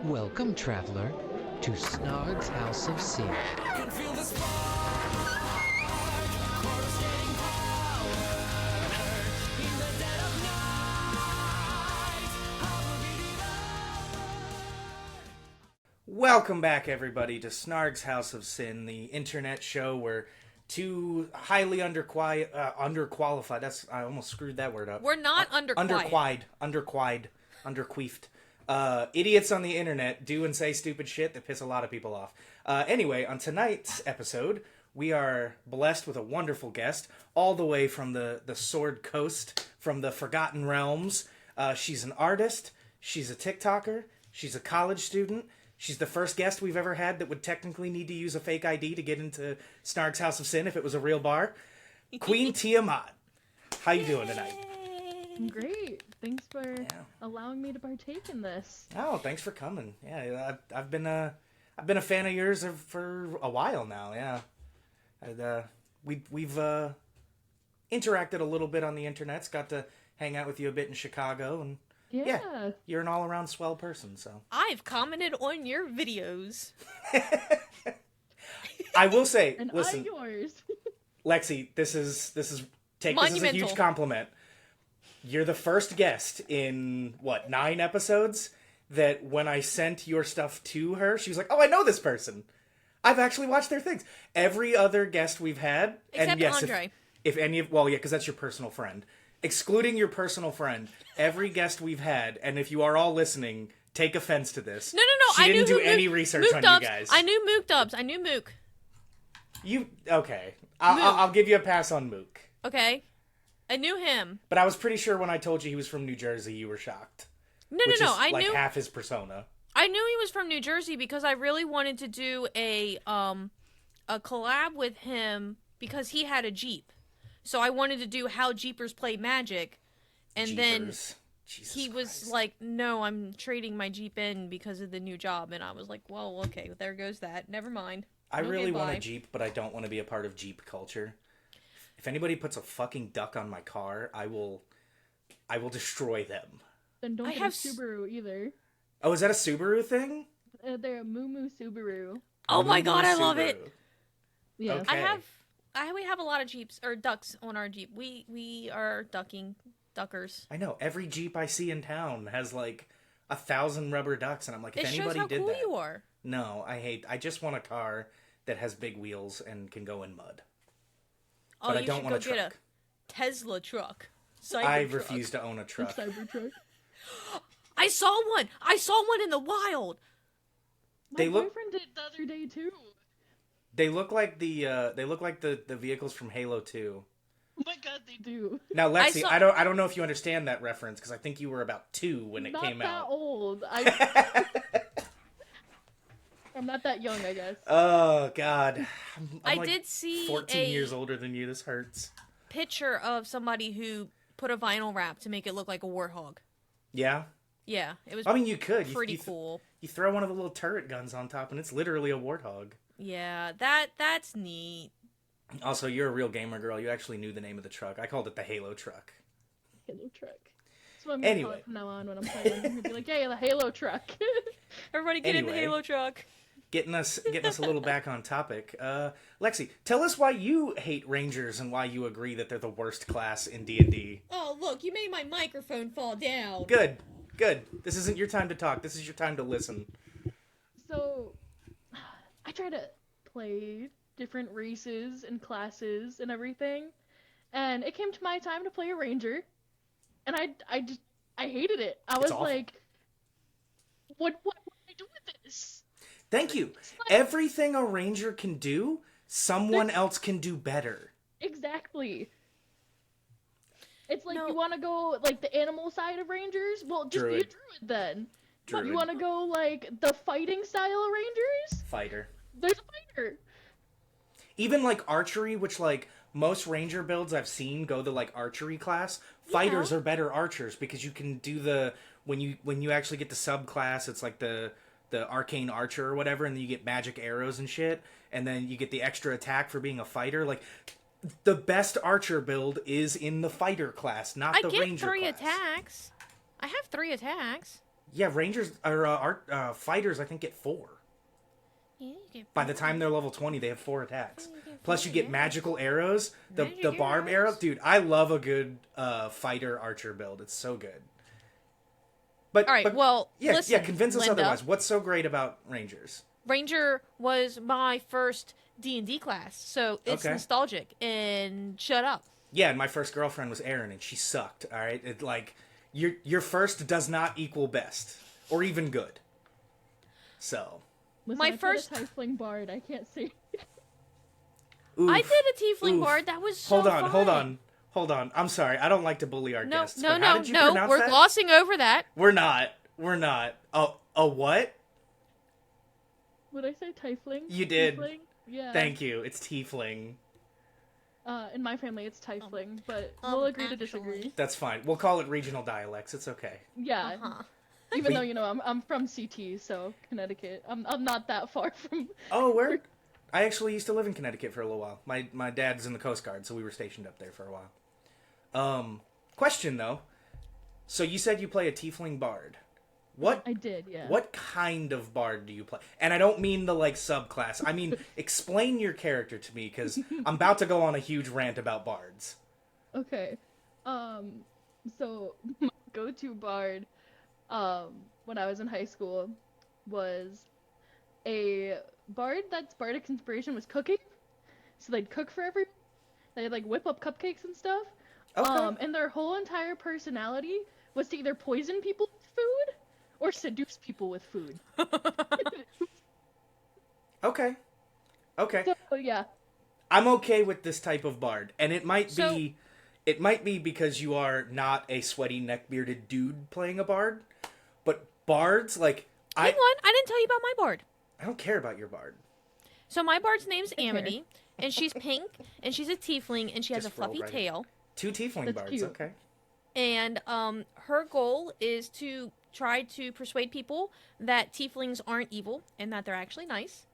Welcome, traveler, to Snarg's House of Sin. Can feel the spark, coruscating power in the dead of night. I will beat it up. Welcome back, everybody, to Snarg's House of Sin, the internet show where two highly underqualified. I almost screwed that word up. We're not underqueefed. Idiots on the internet do and say stupid shit that piss a lot of people off. Anyway, on tonight's episode, we are blessed with a wonderful guest, all the way from the Sword Coast, from the Forgotten Realms. She's an artist, she's a TikToker, she's a college student, she's the first guest we've ever had that would technically need to use a fake ID to get into Snarg's House of Sin if it was a real bar. Queen Tiamat. How you doing tonight? I'm great. Thanks for allowing me to partake in this. Oh, thanks for coming. Yeah, I've been a fan of yours for a while now. Yeah, and, we've interacted a little bit on the internet's. Got to hang out with you a bit in Chicago, and yeah you're an all around swell person. So I've commented on your videos. I will say, And listen, yours. Lexi, this is take this as a huge compliment. You're the first guest in, 9 episodes that when I sent your stuff to her, she was like, oh, I know this person. I've actually watched their things. Every other guest we've had... Except and yes, Andre. If any of... Well, yeah, because that's your personal friend. Excluding your personal friend, every guest we've had, and if you are all listening, take offense to this. No. She I didn't knew do any research on Dubs. you guys. I knew Mook Dubs. I knew Mook. Okay. I'll give you a pass on Mook. Okay. I knew him. But I was pretty sure when I told you he was from New Jersey, you were shocked. No. I I knew half his persona. I knew he was from New Jersey because I really wanted to do a collab with him because he had a Jeep. So I wanted to do how Jeepers play Magic, and Jeepers. then Jesus he was Christ. like, "No, I'm trading my Jeep in because of the new job," and I was like, "Well, okay, there goes that. Never mind." I really Okay, want a bye. Jeep, but I don't want to be a part of Jeep culture. If anybody puts a fucking duck on my car, I will destroy them. Then don't I get have a Subaru either. Oh, is that a Subaru thing? They're a Moo Subaru. Oh my Moo god, I Subaru. love it. Yeah. Okay. We have a lot of Jeeps or ducks on our Jeep. We are duckers. I know. Every Jeep I see in town has like 1,000 rubber ducks, and I'm like, if It shows anybody how did cool that. you are. No, I just want a car that has big wheels and can go in mud. Oh, But I you don't should want go a get truck. a Tesla truck. I Cybertruck. refuse to own a truck. Cybertruck. I saw one. I saw one in the wild. My They look- boyfriend did the other day too. They look like the vehicles from Halo 2. Oh my god, they do. Now, Lexi, saw- I don't know if you understand that reference because I think you were about 2 when it Not came that out. old. I'm not that young, I guess. Oh God, I'm I like did see 14 a years older than you. This hurts. picture of somebody who put a vinyl wrap to make it look like a warthog. Yeah, Yeah, it was I mean you could. pretty you cool. You throw one of the little turret guns on top, and it's literally a warthog. Yeah, that's neat. Also, you're a real gamer girl. You actually knew the name of the truck. I called it the Halo truck. Halo truck. That's what I'm gonna call Anyway. it from now on when I'm playing. I'm gonna be like, hey, the Halo truck. Everybody get in the Anyway. Halo truck. Getting us a little back on topic. Lexi, tell us why you hate Rangers and why you agree that they're the worst class in D&D. Oh, look, you made my microphone fall down. Good. This isn't your time to talk. This is your time to listen. So, I try to play different races and classes and everything, and it came to my time to play a ranger, and I hated it. I was awful. like, what do I do with this? Thank you. Everything a ranger can do, someone else can do better. Exactly. It's like No. you want to go like the animal side of rangers? Well, just be a Druid. druid then. But Druid. you want to go like the fighting style of rangers? Fighter. There's a fighter. Even like archery, which like most ranger builds I've seen go the like archery class, fighters are better archers because you can do the when you actually get the subclass, it's like the arcane archer or whatever, and then you get magic arrows and shit, and then you get the extra attack for being a fighter. Like the best archer build is in the fighter class, not I the get ranger 3 class. attacks. I have 3 attacks. Yeah, rangers or fighters, I think, get 4. Yeah, you get By the time they're level 20, they have 4 attacks. Yeah, you get Plus, 4, you get yeah. magical arrows. The Magic barb arrows. arrow, dude. I love a good fighter archer build. It's so good. But All right, but, well, yeah, listen, yeah. Convince us Linda. otherwise. What's so great about rangers? Ranger was my first D&D class, so it's Okay. nostalgic. And shut up. Yeah, and my first girlfriend was Erin, and she sucked. All right, it like your first does not equal best or even good. So. Listen, My I played first- a tiefling bard. I can't say. Oof, I did a tiefling oof. bard. That was so Hold on, fun. hold on. I'm sorry. I don't like to bully our No, guests. no, but how no, did you no. pronounce We're that? glossing over that. We're not. Oh, a what? Would I say tiefling? You did. Tiefling? Yeah. Thank you. It's tiefling. In my family, it's tiefling, but we'll agree to actually. disagree. That's fine. We'll call it regional dialects. It's okay. Yeah. Uh-huh. Even though I'm from CT, so Connecticut. I'm not that far from. Oh, where? I actually used to live in Connecticut for a little while. My dad's in the Coast Guard, so we were stationed up there for a while. Question though. So you said you play a tiefling bard. What I did, yeah. What kind of bard do you play? And I don't mean the like subclass. I mean explain your character to me because I'm about to go on a huge rant about bards. Okay. So my go-to bard, when I was in high school, was a bard that's bardic inspiration was cooking. So they'd cook for everyone. They'd like whip up cupcakes and stuff. Okay. And their whole entire personality was to either poison people with food or seduce people with food. Okay. So yeah. I'm okay with this type of bard, and it might So- be because you are not a sweaty neck-bearded dude playing a bard, but bards like Hang on, I didn't tell you about my bard. I don't care about your bard. So my bard's name's Amity, and she's pink, and she's a tiefling, and she has Just a roll fluffy right in. tail. 2 tiefling That's bards, cute. okay. And her goal is to try to persuade people that tieflings aren't evil and that they're actually nice.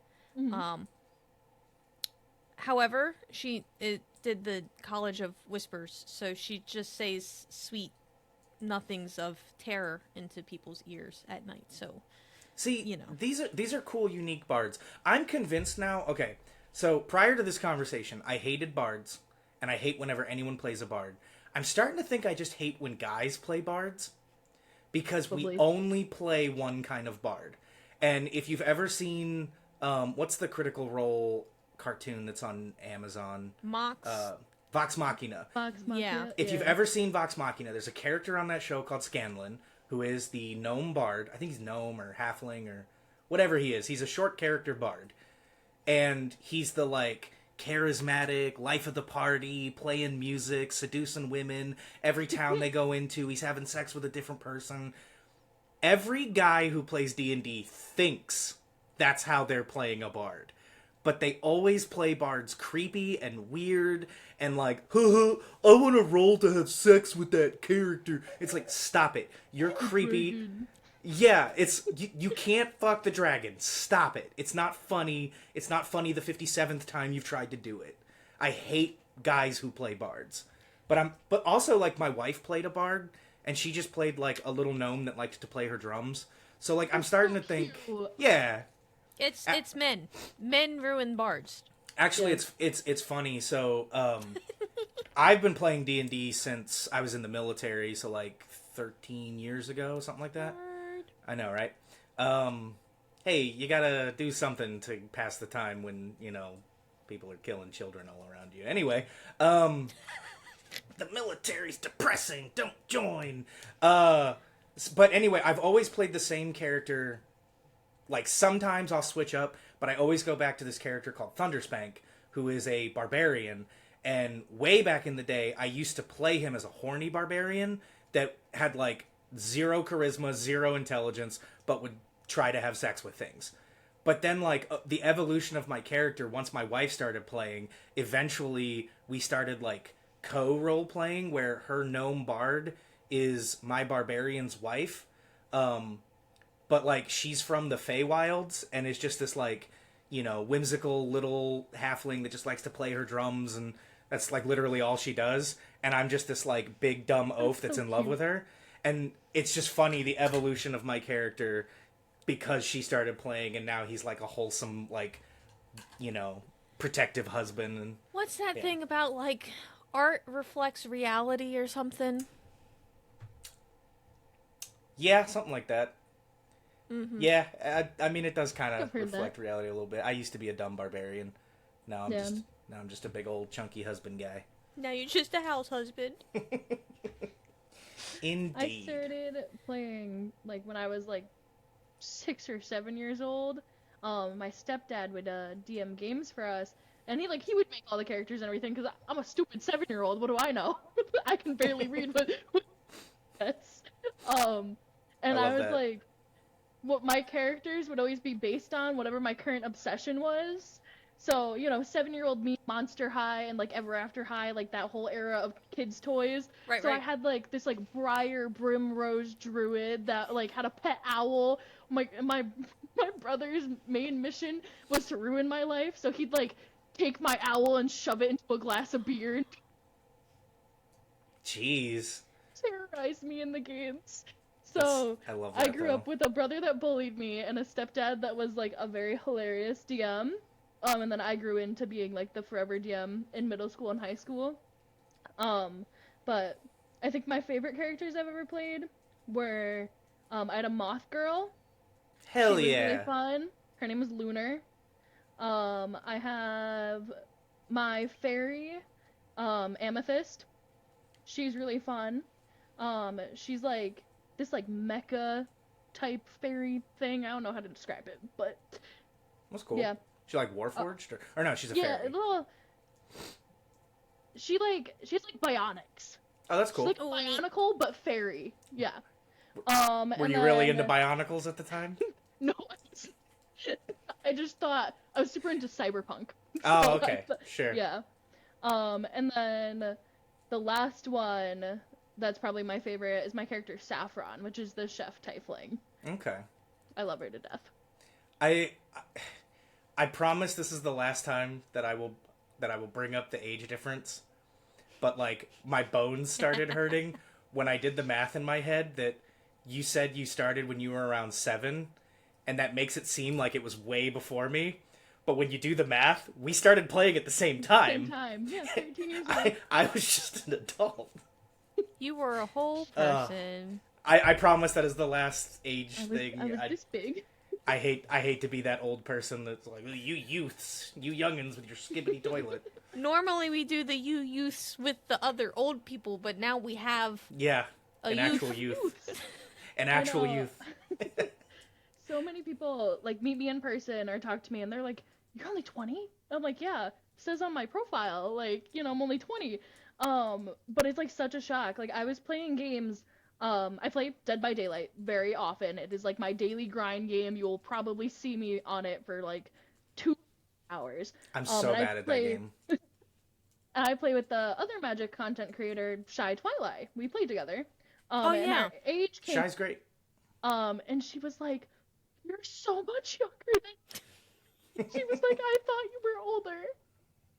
However, she did the College of Whispers, so she just says sweet nothings of terror into people's ears at night. So See, you know. these are cool, unique bards. I'm convinced now. Okay, so prior to this conversation, I hated bards, and I hate whenever anyone plays a bard. I'm starting to think I just hate when guys play bards, because we Probably. only play one kind of bard. And if you've ever seen, what's the Critical Role cartoon that's on Amazon? Mox. Vox Machina. Vox Machina, Yeah. If you've ever seen Vox Machina, there's a character on that show called Scanlan, who is the gnome bard. I think he's gnome or halfling or whatever he is. He's a short character bard. And he's the, like, charismatic, life of the party, playing music, seducing women. Every town they go into, he's having sex with a different person. Every guy who plays D&D thinks that's how they're playing a bard. But they always play bards creepy and weird and like, I want to roll to have sex with that character. It's like, stop it. You're creepy. Yeah, it's you can't fuck the dragon. Stop it. It's not funny. It's not funny the 57th time you've tried to do it. I hate guys who play bards. But also like my wife played a bard and she just played like a little gnome that liked to play her drums. So like I'm starting to think, cute. yeah. It's men. Men ruin bards. Actually, it's funny. So, I've been playing D&D since I was in the military, so like 13 years ago, something like that. I know, right? Hey, you gotta do something to pass the time when, you know, people are killing children all around you. Anyway, the military's depressing. Don't join. But anyway, I've always played the same character. Like, sometimes I'll switch up, but I always go back to this character called Thunderspank, who is a barbarian. And way back in the day, I used to play him as a horny barbarian that had, like, 0 charisma, 0 intelligence, but would try to have sex with things. But then, like, the evolution of my character, once my wife started playing, eventually we started, like, co-role-playing, where her gnome bard is my barbarian's wife. But, like, she's from the Feywilds, and is just this, like, you know, whimsical little halfling that just likes to play her drums, and that's, like, literally all she does. And I'm just this, like, big, dumb oaf that's so in love cute. with her. And it's just funny, the evolution of my character, because she started playing, and now he's like a wholesome, like, you know, protective husband. And What's that Yeah. thing about, like, art reflects reality or something? yeah, something like that. Mm-hmm. Yeah, I mean, it does kind I've of heard reflect reality a little bit. I used to be a dumb barbarian. Now I'm Yeah. just now I'm just a big old chunky husband guy. Now you're just a house husband. Indeed. I started playing like when I was like 6 or 7 years old. My stepdad would DM games for us, and he would make all the characters and everything because I'm a stupid 7-year-old. What do I know? I can barely read what that's. And I I love was that. like, what my characters would always be based on whatever my current obsession was. So, 7-year-old me, Monster High, and like Ever After High, like that whole era of kids' toys. Right, So I right. had like this like Briar Brimrose druid that like had a pet owl. My brother's main mission was to ruin my life, so he'd like take my owl and shove it into a glass of beer and Jeez. terrorize me in the games. So I love I that, grew though. up with a brother that bullied me and a stepdad that was like a very hilarious DM. And then I grew into being like the forever DM in middle school and high school. But I think my favorite characters I've ever played were I had a moth girl. Hell She was yeah. really fun. Her name was Lunar. I have my fairy, Amethyst. She's really fun. She's like this like mecha type fairy thing. I don't know how to describe it, but That's cool. yeah. She like Warforged? Or no, she's a Yeah, fairy. well, she's like bionics. Oh, that's cool. She's like Oh, neat. bionicle but fairy. Yeah. Were And you really then- into Bionicles at the time? No, I just thought I was super into cyberpunk. Oh, So I okay. thought- Sure. Yeah. And then the last one that's probably my favorite is my character Saffron, which is the chef tiefling. Okay. I love her to death. I promise this is the last time that I will bring up the age difference. But like my bones started hurting when I did the math in my head that you said you started when you were around 7, and that makes it seem like it was way before me. But when you do the math, we started playing at the same time. Same time. Yeah, 13 years old. I was just an adult. You were a whole person. I promise that is the last age thing. I was this big. I hate to be that old person that's like, you youths, you youngins with your skibbity toilet. Normally we do the youths with the other old people, but now we have Yeah, a an youth. actual youth. An actual know. youth. So many people like meet me in person or talk to me and they're like, "You're only 20?" I'm like, "Yeah, it says on my profile, like, I'm only 20." But it's like such a shock. Like I was playing games. I play Dead by Daylight very often. It is like my daily grind game. You'll probably see me on it for like 2 hours. I'm so and I bad at that play- game. And I play with the other Magic content creator, Shy Twilight. We played together. Oh, And yeah. her age came. Shy's great. And she was like, "You're so much younger than." She was like, "I thought you were older."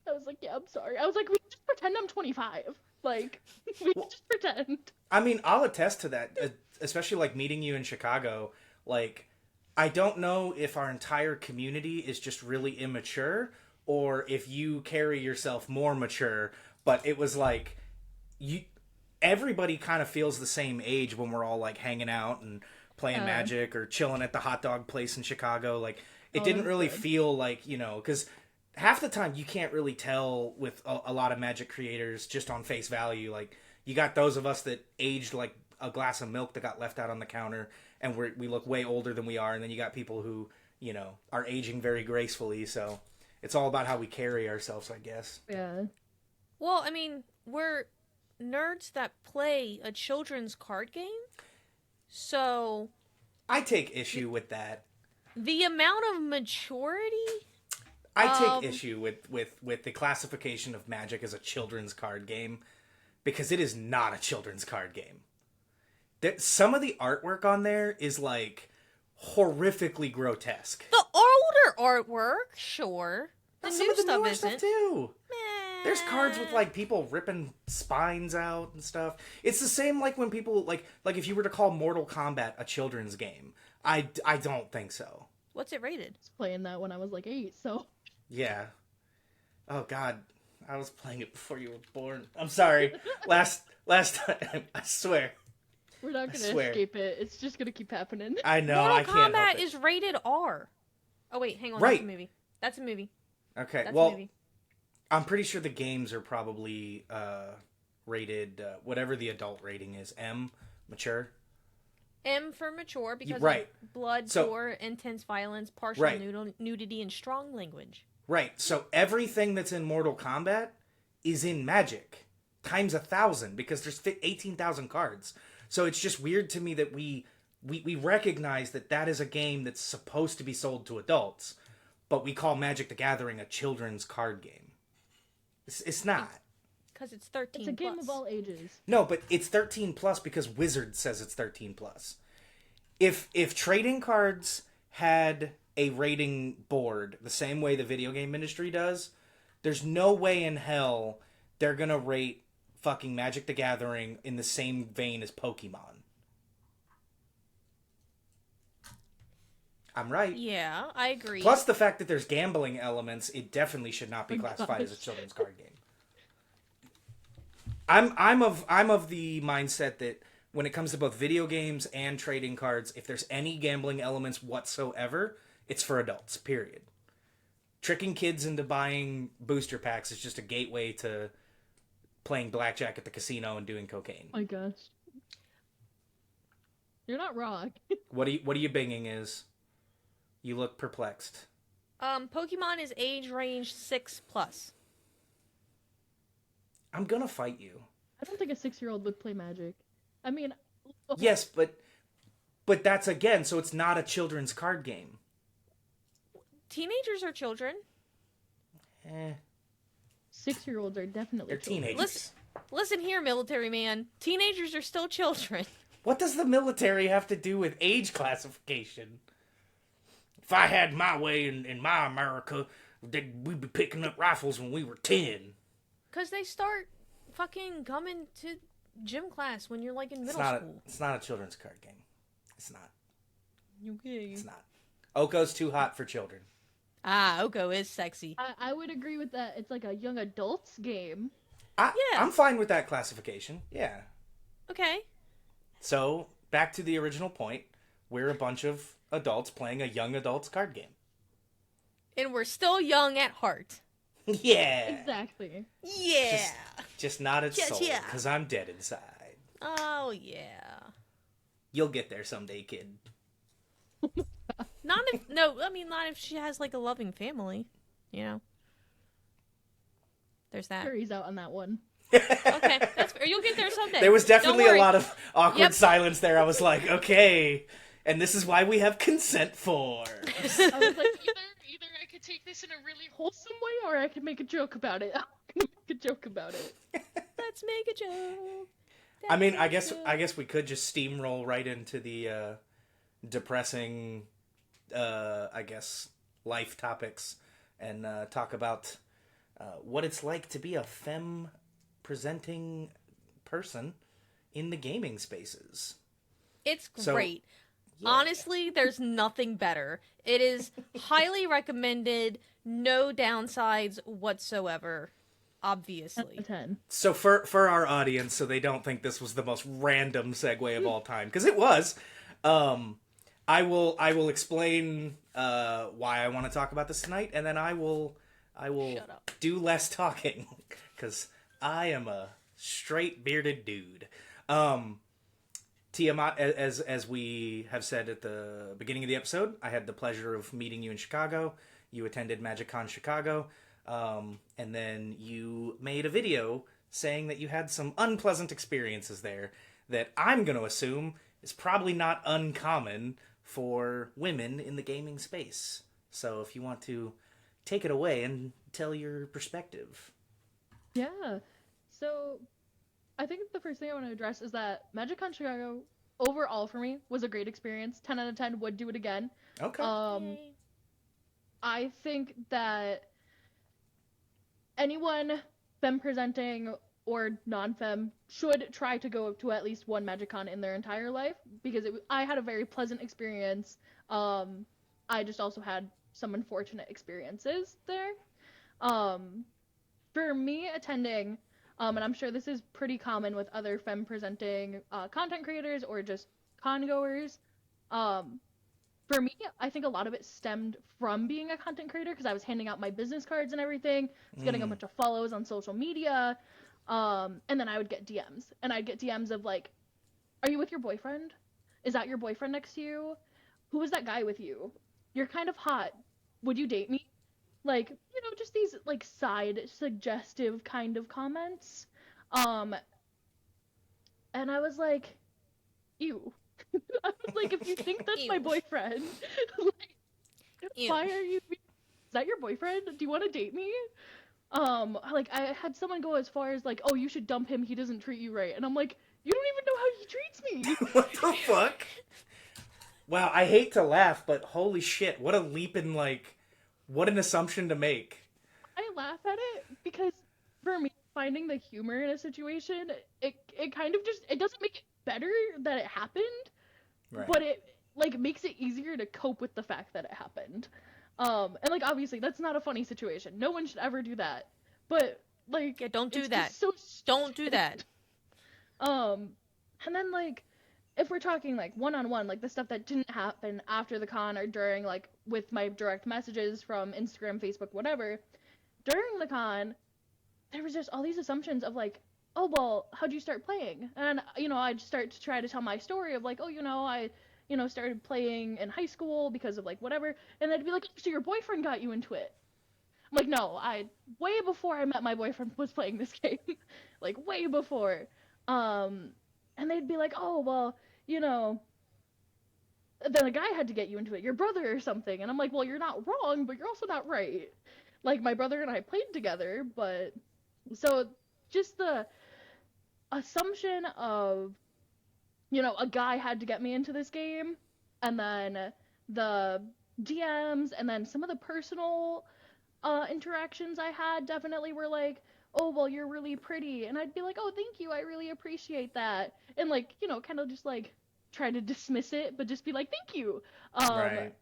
I was like, "Yeah, I'm sorry." I was like, "We can just pretend I'm 25. Like, we can just pretend." I mean, I'll attest to that, especially like meeting you in Chicago. Like, I don't know if our entire community is just really immature or if you carry yourself more mature, but it was like everybody kind of feels the same age when we're all like hanging out and playing Magic or chilling at the hot dog place in Chicago. Like, it didn't that's really good. feel like, because half the time you can't really tell with a lot of Magic creators just on face value. Like, you got those of us that aged like a glass of milk that got left out on the counter and we look way older than we are. And then you got people who, are aging very gracefully. So it's all about how we carry ourselves, I guess. Yeah. Well, I mean, we're nerds that play a children's card game. So I take issue with that. the amount of maturity. I take issue with the classification of Magic as a children's card game because it is not a children's card game. Some of the artwork on there is like horrifically grotesque. The older artwork, sure. The Some new of the stuff newer isn't. stuff too. There's cards with like people ripping spines out and stuff. It's the same like when people like if you were to call Mortal Kombat a children's game. I don't think so. What's it rated? I was playing that when I was like 8, so. Yeah. Oh God, I was playing it before you were born. I'm sorry. Last time, I swear. We're not gonna swear. escape it. It's just gonna keep happening. I know. Mortal I can't Kombat help it. is rated R. Oh wait, hang on. Right. That's a movie. That's a movie. Okay. That's a Well, movie. I'm pretty sure the games are probably rated whatever the adult rating is. M, mature. M for mature because Right. of blood, So- gore, intense violence, partial Right. nudity, and strong language. Right. So everything that's in Mortal Kombat is in Magic times 1,000 because there's 18,000 cards. So it's just weird to me that we recognize that is a game that's supposed to be sold to adults, but we call Magic the Gathering a children's card game. It's not. Because it's 13 It's a game plus. of all ages. No, but it's 13 plus because Wizard says it's 13 plus. If trading cards had a rating board the same way the video game industry does, there's no way in hell they're gonna rate fucking Magic the Gathering in the same vein as Pokemon. I'm right. Yeah, I agree. Plus the fact that there's gambling elements, it definitely should not be Oh my classified as a gosh. children's card game. I'm of the mindset that when it comes to both video games and trading cards, if there's any gambling elements whatsoever, it's for adults. Period. Tricking kids into buying booster packs is just a gateway to playing blackjack at the casino and doing cocaine. Oh my gosh. You're not wrong. What are you binging is? You look perplexed. Pokemon is age range 6 plus. I'm gonna fight you. I don't think a 6-year-old would play Magic. I mean, Yes, but that's again, so it's not a children's card game. Teenagers are children. 6-year-olds are definitely They're children. teenagers. Listen here, military man. Teenagers are still children. What does the military have to do with age classification? If I had my way in my America, we'd be picking up rifles when we were 10. Because they start fucking coming to gym class when you're like in middle school. It's not a children's card game. It's not. Okay. It's not. Oko's too hot for children. Ah, Oko is sexy. I would agree with that. It's like a young adults game. Yeah. I'm fine with that classification. Yeah. Okay. So, back to the original point. We're a bunch of adults playing a young adults card game. And we're still young at heart. Yeah. Exactly. Yeah. Just not at soul, yeah. because I'm dead inside. Oh, yeah. You'll get there someday, kid. Not if she has like a loving family, you know. There's that. Jury's out on that one. Okay, that's fair. You'll get there someday. There was definitely Don't a worry. lot of awkward Yep. silence there. I was like, okay. And this is why we have consent forms. I was like, either I could take this in a really wholesome way, or I could make a joke about it. I'm gonna make a joke about it. Let's make a joke. I mean, I Let's guess make a joke. we could just steamroll right into the depressing, I guess, life topics and talk about what it's like to be a femme presenting person in the gaming spaces. It's So- great. Yeah. Honestly, there's nothing better. It is highly recommended. No downsides whatsoever. Obviously. 10. So for our audience, so they don't think this was the most random segue of all time, because it was. I will explain why I want to talk about this tonight, and then I will Shut up. do less talking, because I am a straight bearded dude. Tiamat, as we have said at the beginning of the episode, I had the pleasure of meeting you in Chicago. You attended MagicCon Chicago, and then you made a video saying that you had some unpleasant experiences there that I'm going to assume is probably not uncommon for women in the gaming space. So if you want to take it away and tell your perspective. Yeah. So, I think the first thing I want to address is that MagicCon Chicago, overall for me, was a great experience. 10 out of 10, would do it again. Okay. Yay. I think that anyone femme presenting or non-femme should try to go to at least one MagicCon in their entire life, because I had a very pleasant experience. I just also had some unfortunate experiences there. For me attending, and I'm sure this is pretty common with other femme presenting content creators or just con goers. For me, I think a lot of it stemmed from being a content creator, because I was handing out my business cards and everything. I was getting a bunch of follows on social media. And then I would get DMs. And I'd get DMs of like, are you with your boyfriend? Is that your boyfriend next to you? Who is that guy with you? You're kind of hot. Would you date me? Like, just these like side suggestive kind of comments. And I was like, ew. I was like, if you think that's my Ew. boyfriend, like, Ew. why are you? Is that your boyfriend? Do you want to date me? Like I had someone go as far as like, oh, you should dump him. He doesn't treat you right. And I'm like, you don't even know how he treats me. What the fuck? Wow, I hate to laugh, but holy shit, what a leap in, like, what an assumption to make. I laugh at it because for me, finding the humor in a situation, it kind of just, it doesn't make it better that it happened, Right. but it like makes it easier to cope with the fact that it happened. And like obviously that's not a funny situation. No one should ever do that. But like, Yeah, don't do it's that. just so Don't do that. And then like if we're talking like one-on-one, like the stuff that didn't happen after the con or during, like with my direct messages from Instagram, Facebook, whatever, during the con, there was just all these assumptions of like, oh well, how'd you start playing? And I'd start to try to tell my story of like, oh, I started playing in high school because of like whatever, and they'd be like, so your boyfriend got you into it. I'm like, no, I way before I met my boyfriend was playing this game, like way before. And they'd be like, oh well, then a guy had to get you into it, your brother or something. And I'm like, well, you're not wrong, but you're also not right. Like my brother and I played together, but so just the assumption of, a guy had to get me into this game, and then the DMs, and then some of the personal interactions I had definitely were like, oh, well, you're really pretty. And I'd be like, oh, thank you. I really appreciate that. And like, kind of just like try to dismiss it, but just be like, thank you. Right.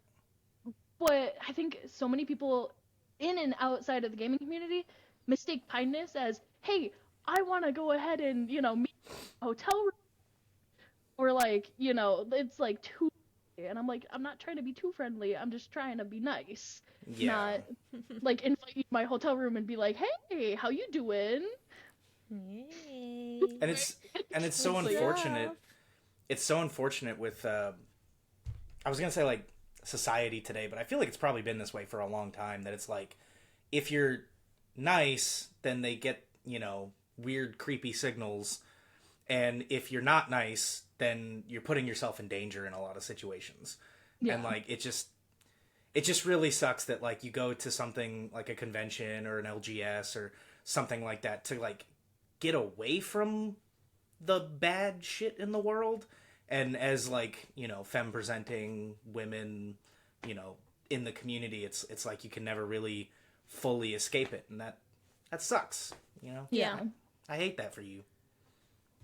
But I think so many people in and outside of the gaming community mistake kindness as, hey, I want to go ahead and, meet in a hotel room. Or like, it's like too, and I'm like, I'm not trying to be too friendly. I'm just trying to be nice. Yeah. Not like invite you to my hotel room and be like, hey, how you doing? And it's so Like, unfortunate. It's so unfortunate with I was gonna say like society today, but I feel like it's probably been this way for a long time, that it's like if you're nice, then they get, weird creepy signals, and if you're not nice, then you're putting yourself in danger in a lot of situations. Yeah. And like it just really sucks that like you go to something like a convention or an LGS or something like that to like get away from the bad shit in the world. And as like, femme presenting women, in the community, it's like you can never really fully escape it, and that sucks, Yeah. I hate that for you.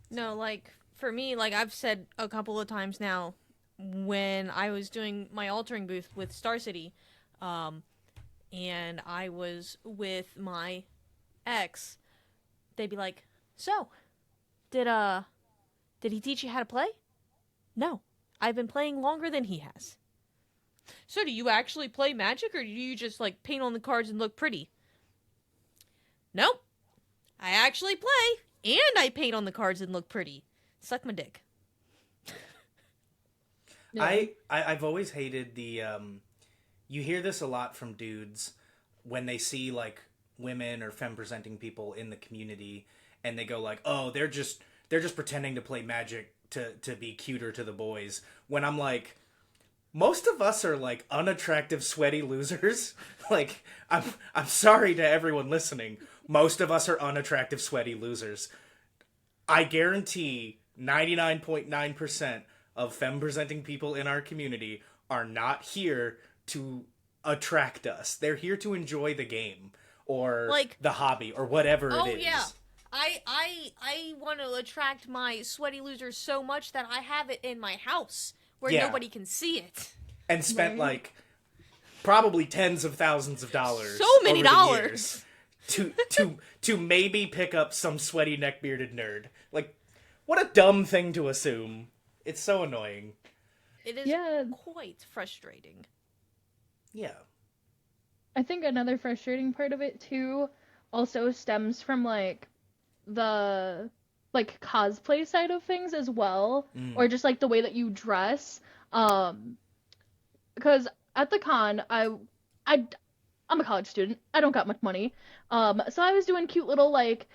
No, like, for me, like, I've said a couple of times now, when I was doing my altering booth with Star City, and I was with my ex, they'd be like, so, did he teach you how to play? No. I've been playing longer than he has. So do you actually play Magic, or do you just, like, paint on the cards and look pretty? Nope. I actually play, and I paint on the cards and look pretty. Suck my dick. Yeah. I've always hated the you hear this a lot from dudes when they see like women or femme presenting people in the community, and they go like, oh, they're just pretending to play Magic to be cuter to the boys, when I'm like, most of us are like unattractive, sweaty losers. Like, I'm sorry to everyone listening. Most of us are unattractive, sweaty losers. I guarantee 99.9% of femme presenting people in our community are not here to attract us. They're here to enjoy the game. or Like- the hobby or whatever Oh it is. yeah. I want to attract my sweaty losers so much that I have it in my house where Yeah. nobody can see it. And spent Right. like probably tens of thousands of dollars. So many over the dollars. years to maybe pick up some sweaty neck-bearded nerd. Like, what a dumb thing to assume. It's so annoying. It is Yeah. quite frustrating. Yeah. I think another frustrating part of it too also stems from like the like cosplay side of things as well, or just like the way that you dress. Because at the con, I'm a college student. I don't got much money. So I was doing cute little like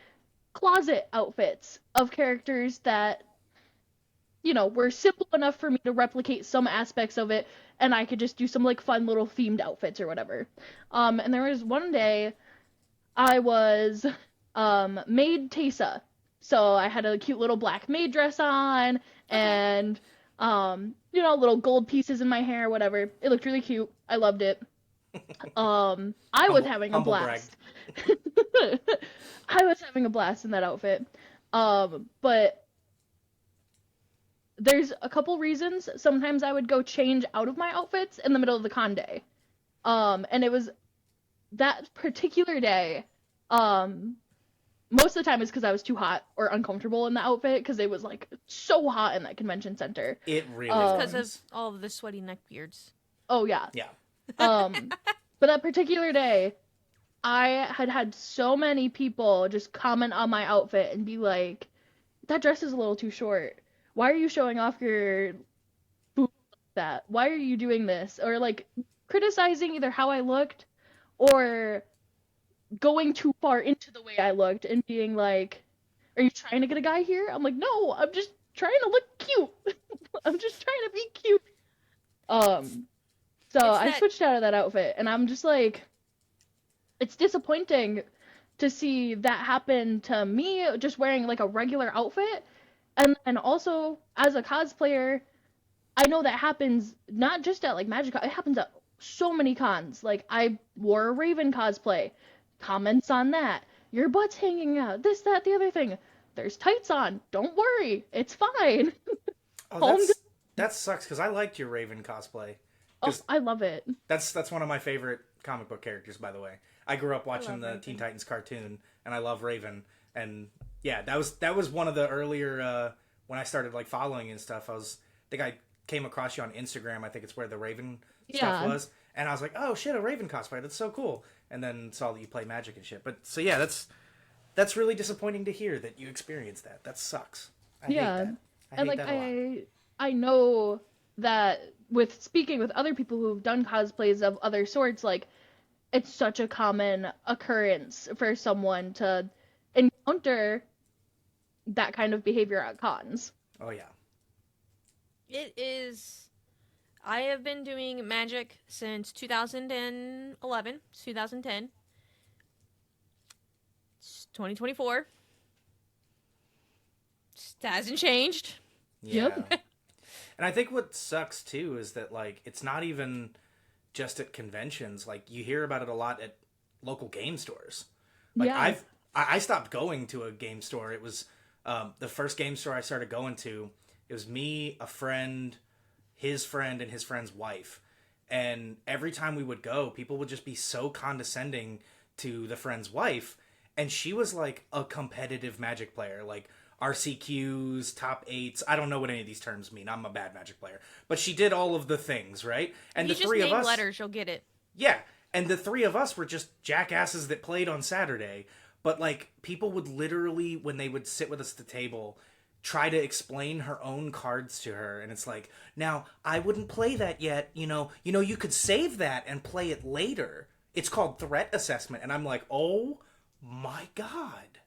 closet outfits of characters that were simple enough for me to replicate some aspects of it, and I could just do some like fun little themed outfits or whatever. And there was one day I was maid Tesa. So I had a cute little black maid dress on and little gold pieces in my hair, whatever. It looked really cute. I loved it. I was having a humble brag. blast. I was having a blast in that outfit. But there's a couple reasons. Sometimes I would go change out of my outfits in the middle of the con day. And it was that particular day, most of the time it's because I was too hot or uncomfortable in the outfit because it was like so hot in that convention center. It really Because was. of all of the sweaty neckbeards. Oh yeah. Yeah. But that particular day, I had so many people just comment on my outfit and be like, "That dress is a little too short. Why are you showing off your boobs like that? Why are you doing this?" Or like criticizing either how I looked or going too far into the way I looked and being like, "Are you trying to get a guy here?" I'm like, "No, I'm just trying to look cute. I'm just trying to be cute." So I that- switched out of that outfit, and I'm just like, it's disappointing to see that happen to me just wearing like a regular outfit. And also, as a cosplayer, I know that happens not just at like Magic Con, it happens at so many cons. Like, I wore a Raven cosplay. Comments on that. Your butt's hanging out. This, that, the other thing. There's tights on. Don't worry. It's fine. Oh, that sucks because I liked your Raven cosplay. Oh, I love it. That's one of my favorite comic book characters, by the way. I grew up watching the Raven. Teen Titans cartoon, and I love Raven. And yeah, that was one of the earlier when I started like following and stuff. I think I came across you on Instagram. I think it's where the Raven stuff Yeah. was, and I was like, oh shit, a Raven cosplay. That's so cool. And then saw that you play Magic and shit. But so yeah, that's really disappointing to hear that you experienced that. That sucks. I Yeah. hate that. I hate And like that a lot. I know that with speaking with other people who've done cosplays of other sorts, like it's such a common occurrence for someone to encounter that kind of behavior at cons. Oh yeah. It is. I have been doing Magic since 2011, 2010. It's 2024. Just hasn't changed. Yeah. Yep. And I think what sucks too is that like it's not even just at conventions. Like you hear about it a lot at local game stores. Like Yeah. I stopped going to a game store. It was the first game store I started going to. It was me, a friend, his friend, and his friend's wife. And every time we would go, people would just be so condescending to the friend's wife. And she was like a competitive Magic player, like RCQs, top eights. I don't know what any of these terms mean. I'm a bad Magic player. But she did all of the things, right? And You the just three of name us. letters, you'll get it. Yeah. And the three of us were just jackasses that played on Saturday. But like people would literally, when they would sit with us at the table, try to explain her own cards to her, and it's like, now I wouldn't play that yet. You could save that and play it later. It's called threat assessment, and I'm like, oh my god,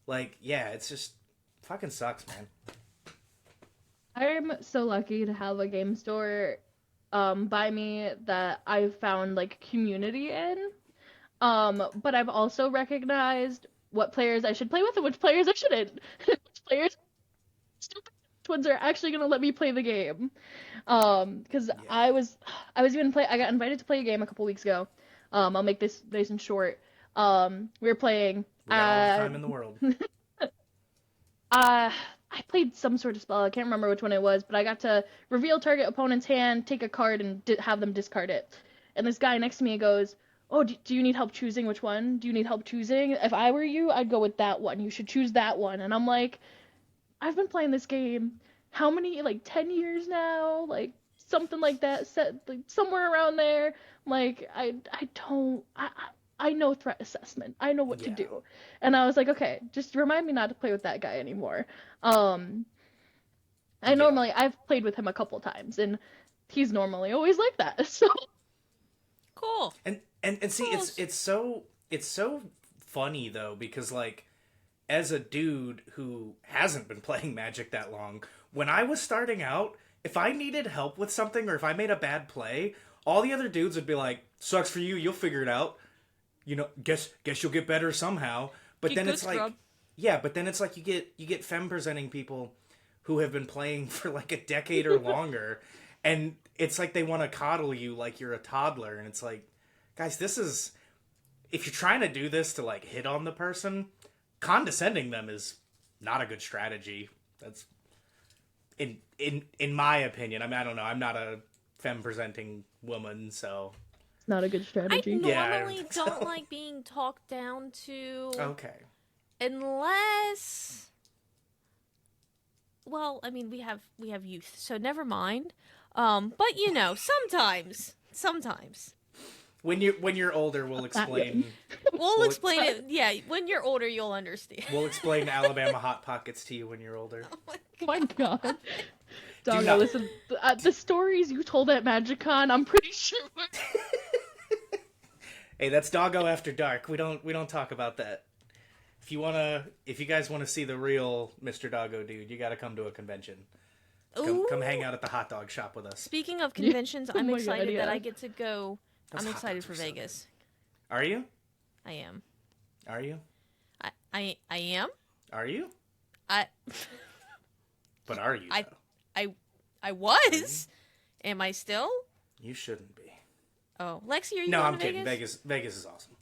like yeah, it's just fucking sucks, man. I'm so lucky to have a game store by me that I've found like community in. But I've also recognized what players I should play with and which players I shouldn't. Which players stupid, which ones are actually gonna let me play the game. Because Yeah. I got invited to play a game a couple weeks ago. I'll make this nice and short. We were playing. We got all the time in the world. I played some sort of spell. I can't remember which one it was, but I got to reveal target opponent's hand, take a card, and have them discard it. And this guy next to me goes, "Oh, do you need help choosing which one? Do you need help choosing? If I were you, I'd go with that one. You should choose that one." And I'm like, I've been playing this game how many, like 10 years now? Like something like that, set like somewhere around there. Like I know threat assessment. I know what to Yeah. do. And I was like, okay, just remind me not to play with that guy anymore. Yeah. Normally I've played with him a couple times and he's normally always like that. So Cool. And see, Cool. it's so funny though, because like, as a dude who hasn't been playing Magic that long, when I was starting out, if I needed help with something or if I made a bad play, all the other dudes would be like, "Sucks for you, you'll figure it out. You know, guess you'll get better somehow." But Get then good, it's like, scrub. yeah, but then it's like you get femme presenting people who have been playing for like a decade or longer, and it's like they want to coddle you like you're a toddler, and it's like, guys, this is, if you're trying to do this to like hit on the person, condescending them is not a good strategy. That's in my opinion. I mean, I don't know. I'm not a femme presenting woman, so it's not a good I strategy. Yeah, I don't normally think so. don't like being talked down to okay. unless, well, I mean, we have youth, so never mind. But you know, sometimes When you're older, we'll explain. we'll explain it. Yeah, when you're older, you'll understand. We'll explain Alabama Hot Pockets to you when you're older. Oh my god. Do Doggo, not- listen, the stories you told at MagicCon, I'm pretty sure Hey, that's Doggo After Dark. We don't talk about that. If you guys wanna see the real Mr. Doggo dude, you gotta come to a convention. Come hang out at the hot dog shop with us. Speaking of conventions, Oh I'm my God, excited that yeah. I get to go. Those I'm hot excited dogs for are so Vegas. Are you? I am. Are you? I am. Are you? I But are you? I- though? I was. Am I still? You shouldn't be. Oh, Lexi, are you No, going I'm to kidding. Vegas? Vegas is awesome.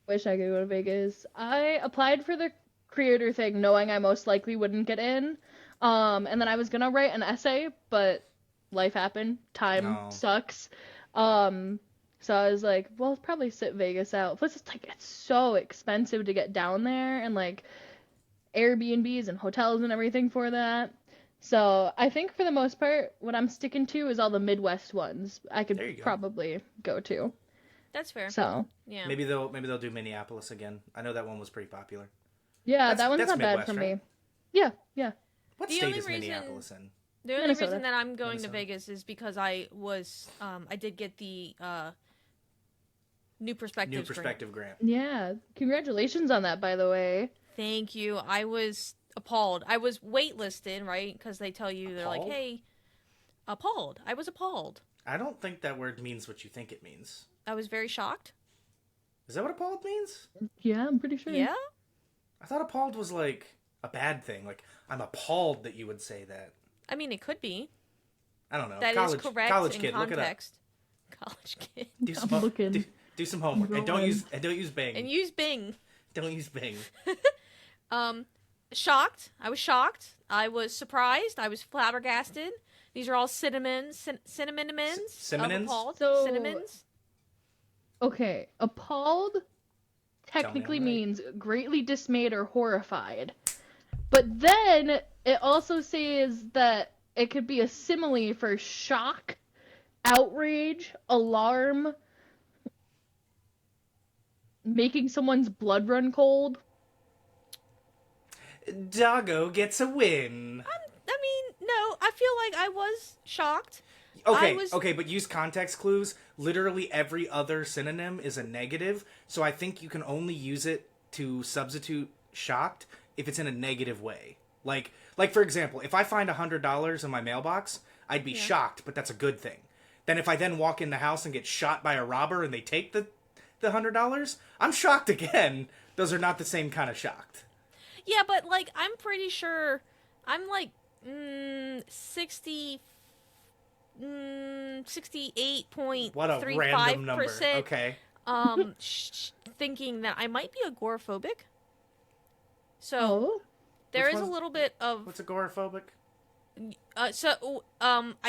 wish I could go to Vegas. I applied for the creator thing knowing I most likely wouldn't get in. And then I was gonna write an essay, but life happened. Time No. sucks. So I was like, well, probably sit Vegas out. Plus, it's like it's so expensive to get down there, and like Airbnbs and hotels and everything for that. So I think for the most part, what I'm sticking to is all the Midwest ones. I There you could go. probably go to. That's fair. So Yeah. Maybe they'll do Minneapolis again. I know that one was pretty popular. yeah, That's- that one's that's not bad Midwest, for right? me. Yeah, yeah. What The state only is reason- Minneapolis in? The only Minnesota. reason that I'm going to Minnesota. Vegas is because I did get the New Perspectives New grant. Perspective Grant. Yeah, congratulations on that, by the way. Thank you. I was appalled. I was waitlisted, right? Because they tell you, they're like, Appalled? hey, appalled. I was appalled. I don't think that word means what you think it means. I was very shocked. Is that what appalled means? Yeah, I'm pretty sure. Yeah? I thought appalled was like a bad thing. Like, I'm appalled that you would say that. I mean, it could be. I don't know. That is college, correct college in kid, look it up. context. College kid. Do I'm some, looking. do some homework. And don't Rolling. use Bing. And use Bing. Don't use Bing. Shocked. I was shocked. I was surprised. I was flabbergasted. These are all cinnamons. Cinnamons? So- Cinnamons. Okay, appalled technically I'm right. means greatly dismayed or horrified. But then it also says that it could be a simile for shock, outrage, alarm, making someone's blood run cold. Doggo gets a win. I mean, no, I feel like I was shocked. Okay, I was- okay, but use context clues. Literally every other synonym is a negative, so I think you can only use it to substitute shocked if it's in a negative way. Like for example, if I find $100 in my mailbox, I'd be shocked, but that's a good thing. Then if I then walk in the house and get shot by a robber and they take the $100, I'm shocked again. Those are not the same kind of shocked. Yeah, but like I'm pretty sure I'm like 68.35%. What a random number. Okay. thinking that I might be agoraphobic. So Oh, there Which is a one? little bit of What's agoraphobic? I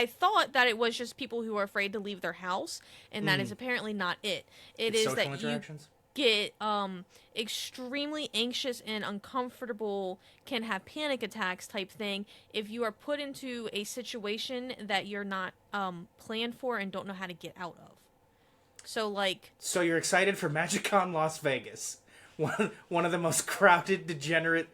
thought that it was just people who are afraid to leave their house, and that is apparently not it. It It's is social that you interactions? get extremely anxious and uncomfortable, can have panic attacks type thing if you are put into a situation that you're not planned for and don't know how to get out of. So like So you're excited for MagicCon Las Vegas, one of the most crowded, degenerate,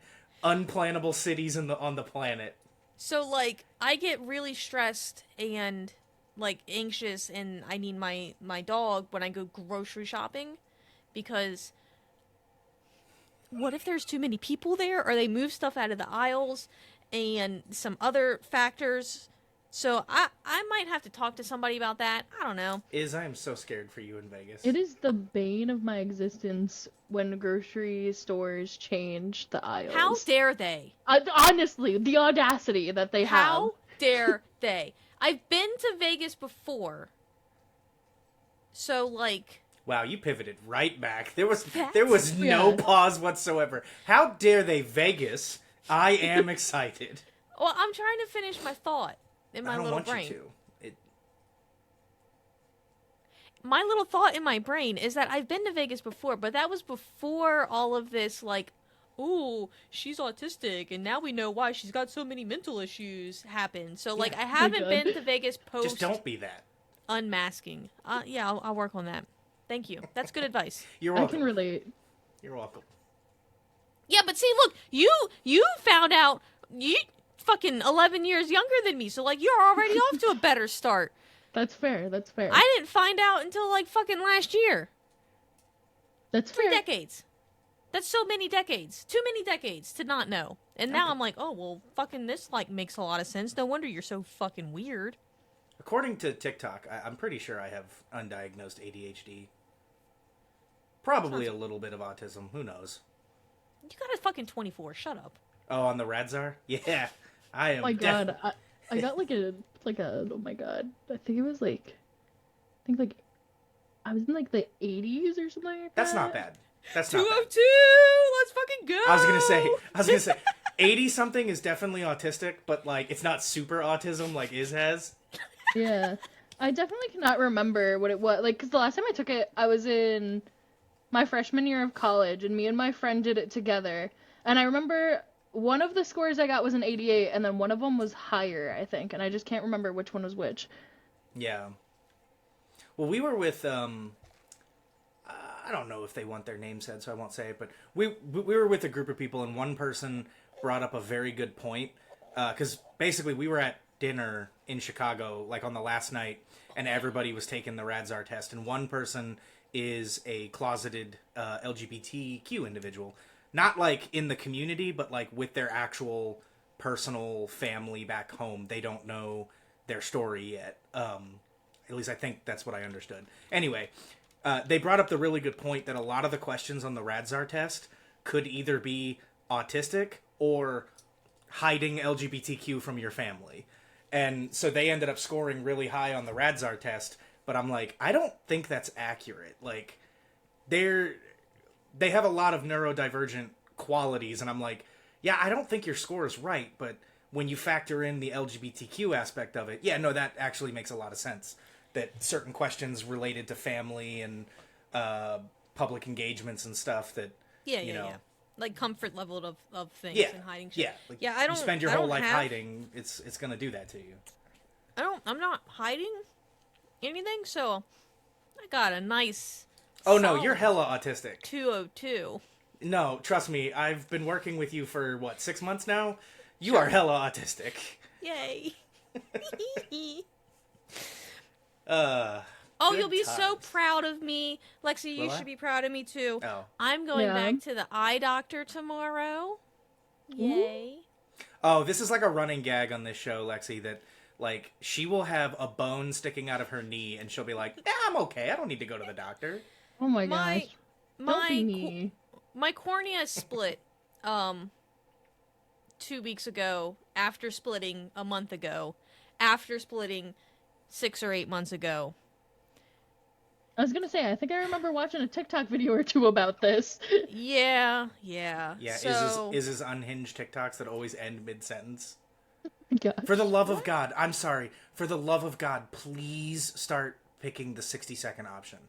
unplannable cities on the planet. So, like, I get really stressed and, like, anxious, and I need my dog when I go grocery shopping, because what if there's too many people there, or they move stuff out of the aisles, and some other factors. So, I might have to talk to somebody about that. I don't know. I am so scared for you in Vegas. it is the bane of my existence when grocery stores change the aisles. How dare they? Honestly, the audacity that they have. How dare they? I've been to Vegas before. So, like... Wow, you pivoted right back. There was That's- no Yeah. pause whatsoever. How dare they, Vegas? I am excited. Well, I'm trying to finish my thought in my I don't little want brain. you to. My little thought in my brain is that I've been to Vegas before, but that was before all of this, like, ooh, she's autistic, and now we know why she's got so many mental issues happen. So, like, I haven't God. been to Vegas post Just don't be that. unmasking. Yeah, I'll work on that. Thank you. That's good advice. You're I welcome. can relate. You're welcome. Yeah, but see, look, you found out you fucking 11 years younger than me, so, like, you're already off to a better start. That's fair. That's fair. I didn't find out until, like, fucking last year. That's 3 fair. decades. That's so many decades. Too many decades to not know. And now I'm like, oh, well, fucking this, like, makes a lot of sense. No wonder you're so fucking weird. According to TikTok, I'm pretty sure I have undiagnosed ADHD. Probably a little bit of autism. Who knows? You got a fucking 24. Shut up. Oh, on the Radzar? Yeah. I am Oh my god, I got like a oh my god. I think it was like I was in like the 80s or something like that. That's not bad. That's not bad. 202! Let's fucking go! I was gonna say 80 something is definitely autistic, but like it's not super autism like Iz has. Yeah. I definitely cannot remember what it was. Like, because the last time I took it, I was in my freshman year of college, and me and my friend did it together. And I remember one of the scores I got was an 88, and then one of them was higher, I think. And I just can't remember which one was which. Yeah. Well, we were with I don't know if they want their name said, so I won't say it. But we were with a group of people, and one person brought up a very good point. Because basically, we were at dinner in Chicago, like on the last night, and everybody was taking the Radzar test, and one person is a closeted LGBTQ individual, not like in the community, but like with their actual personal family back home. They don't know their story yet. At least I think that's what I understood. Anyway, they brought up the really good point that a lot of the questions on the Radzar test could either be autistic or hiding LGBTQ from your family. And so they ended up scoring really high on the Radzar test, but I'm like, I don't think that's accurate. Like, they have a lot of neurodivergent qualities, and I'm like, yeah, I don't think your score is right, but when you factor in the LGBTQ aspect of it, yeah, no, that actually makes a lot of sense. That certain questions related to family and public engagements and stuff that, Yeah, you know, yeah. Like comfort level of things yeah, and hiding shit. yeah, like, Yeah, I don't. You spend your I whole don't life have- hiding, it's gonna do that to you. I'm not hiding anything, so I got a nice. Oh no, you're solid hella autistic. 202. No, trust me, I've been working with you for, what, 6 months now? You are hella autistic. Yay. Uh, Oh, Good you'll be so times. proud of me. Lexi, you Will I? should be proud of me too. oh. I'm going Yeah. back to the eye doctor tomorrow. Yay. Oh, this is like a running gag on this show, Lexi, that, like, she will have a bone sticking out of her knee, and she'll be like, yeah, I'm okay, I don't need to go to the doctor. Oh my My gosh. Don't be my me. my cornea split 2 weeks ago, after splitting a month ago, after splitting 6 or 8 months ago. I was gonna say, I think I remember watching a TikTok video or two about this. Yeah. Yeah, So is his unhinged TikToks that always end mid-sentence. Gosh. For the love of God, I'm sorry. For the love of God, please start picking the 60-second option.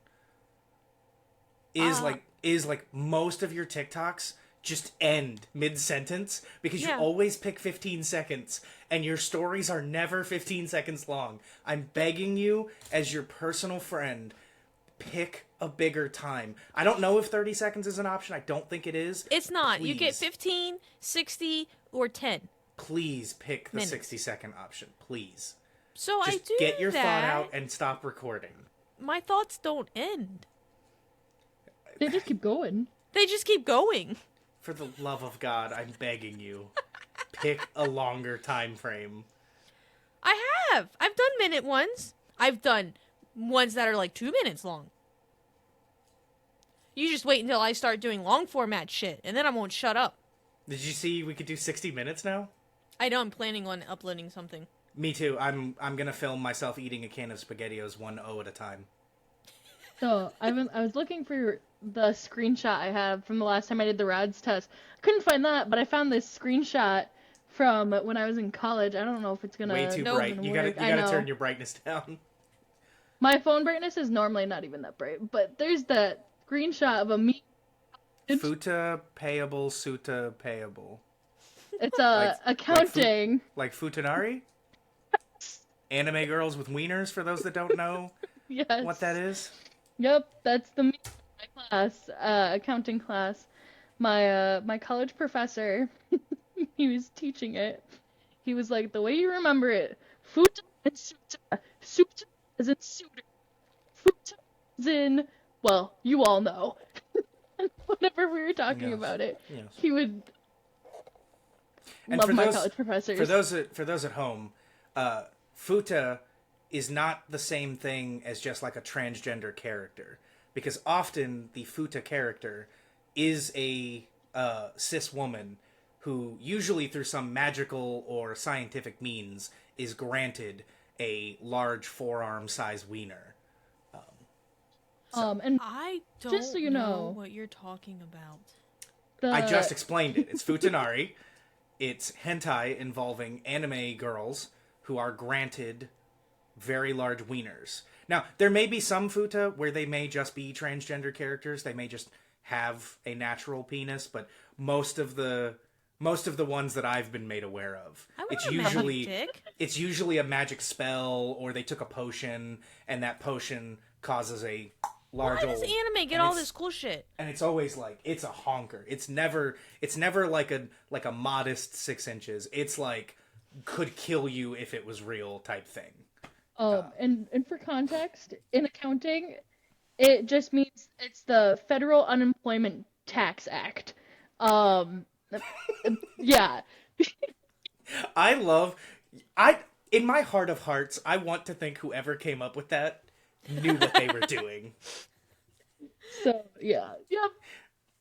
Is like most of your TikToks just end mid-sentence because you Yeah. always pick 15 seconds and your stories are never 15 seconds long. I'm begging you as your personal friend, pick a bigger time. I don't know if 30 seconds is an option. I don't think it is. it's not. You get Please. 15, 60, or 10. Please pick the Minutes. 60-second option. Please. So I Just do get your that. thought out and stop recording. My thoughts don't end. They just keep going. They just keep going. For the love of God, I'm begging you. Pick a longer time frame. I have. I've done minute ones. I've done ones that are like 2 minutes long. You just wait until I start doing long format shit, and then I won't shut up. Did you see we could do 60 minutes now? I know I'm planning on uploading something. Me too. I'm gonna film myself eating a can of SpaghettiOs 1-0 at a time. So I was looking for the screenshot I have from the last time I did the RADS test. Couldn't find that, but I found this screenshot from when I was in college. I don't know if it's gonna Way too Nope. bright. You work. I gotta know. turn your brightness down. My phone brightness is normally not even that bright, but there's that screenshot of a me. Futa payable, suta payable. It's Like accounting. Like Futanari? Anime girls with wieners, for those that don't know Yes. what that is. Yep, that's the me my class, accounting class. My college professor, he was teaching it. He was like, the way you remember it, futa and suta. Suta is in suitor. Futa is in, well, you all know. Whenever we were talking Yes. about it, Yes. he would And love for my those- college professors. For those at home, futa is not the same thing as just like a transgender character, because often the futa character is a cis woman who, usually through some magical or scientific means, is granted a large forearm size wiener. And I don't Just so you know- what you're talking about. I just explained it. It's futanari. It's hentai involving anime girls who are granted very large wieners. Now, there may be some futa where they may just be transgender characters. They may just have a natural penis, but most of the ones that I've been made aware of, I want it's a magic usually dick. it's usually a magic spell, or they took a potion and that potion causes a large Why does old anime get and all it's- this cool shit? and it's always like it's a honker. It's never like a modest 6 inches. It's like could kill you if it was real type thing. And for context, in accounting, it just means it's the Federal Unemployment Tax Act. Yeah. In my heart of hearts, I want to think whoever came up with that knew what they were doing. So, yeah. Yep.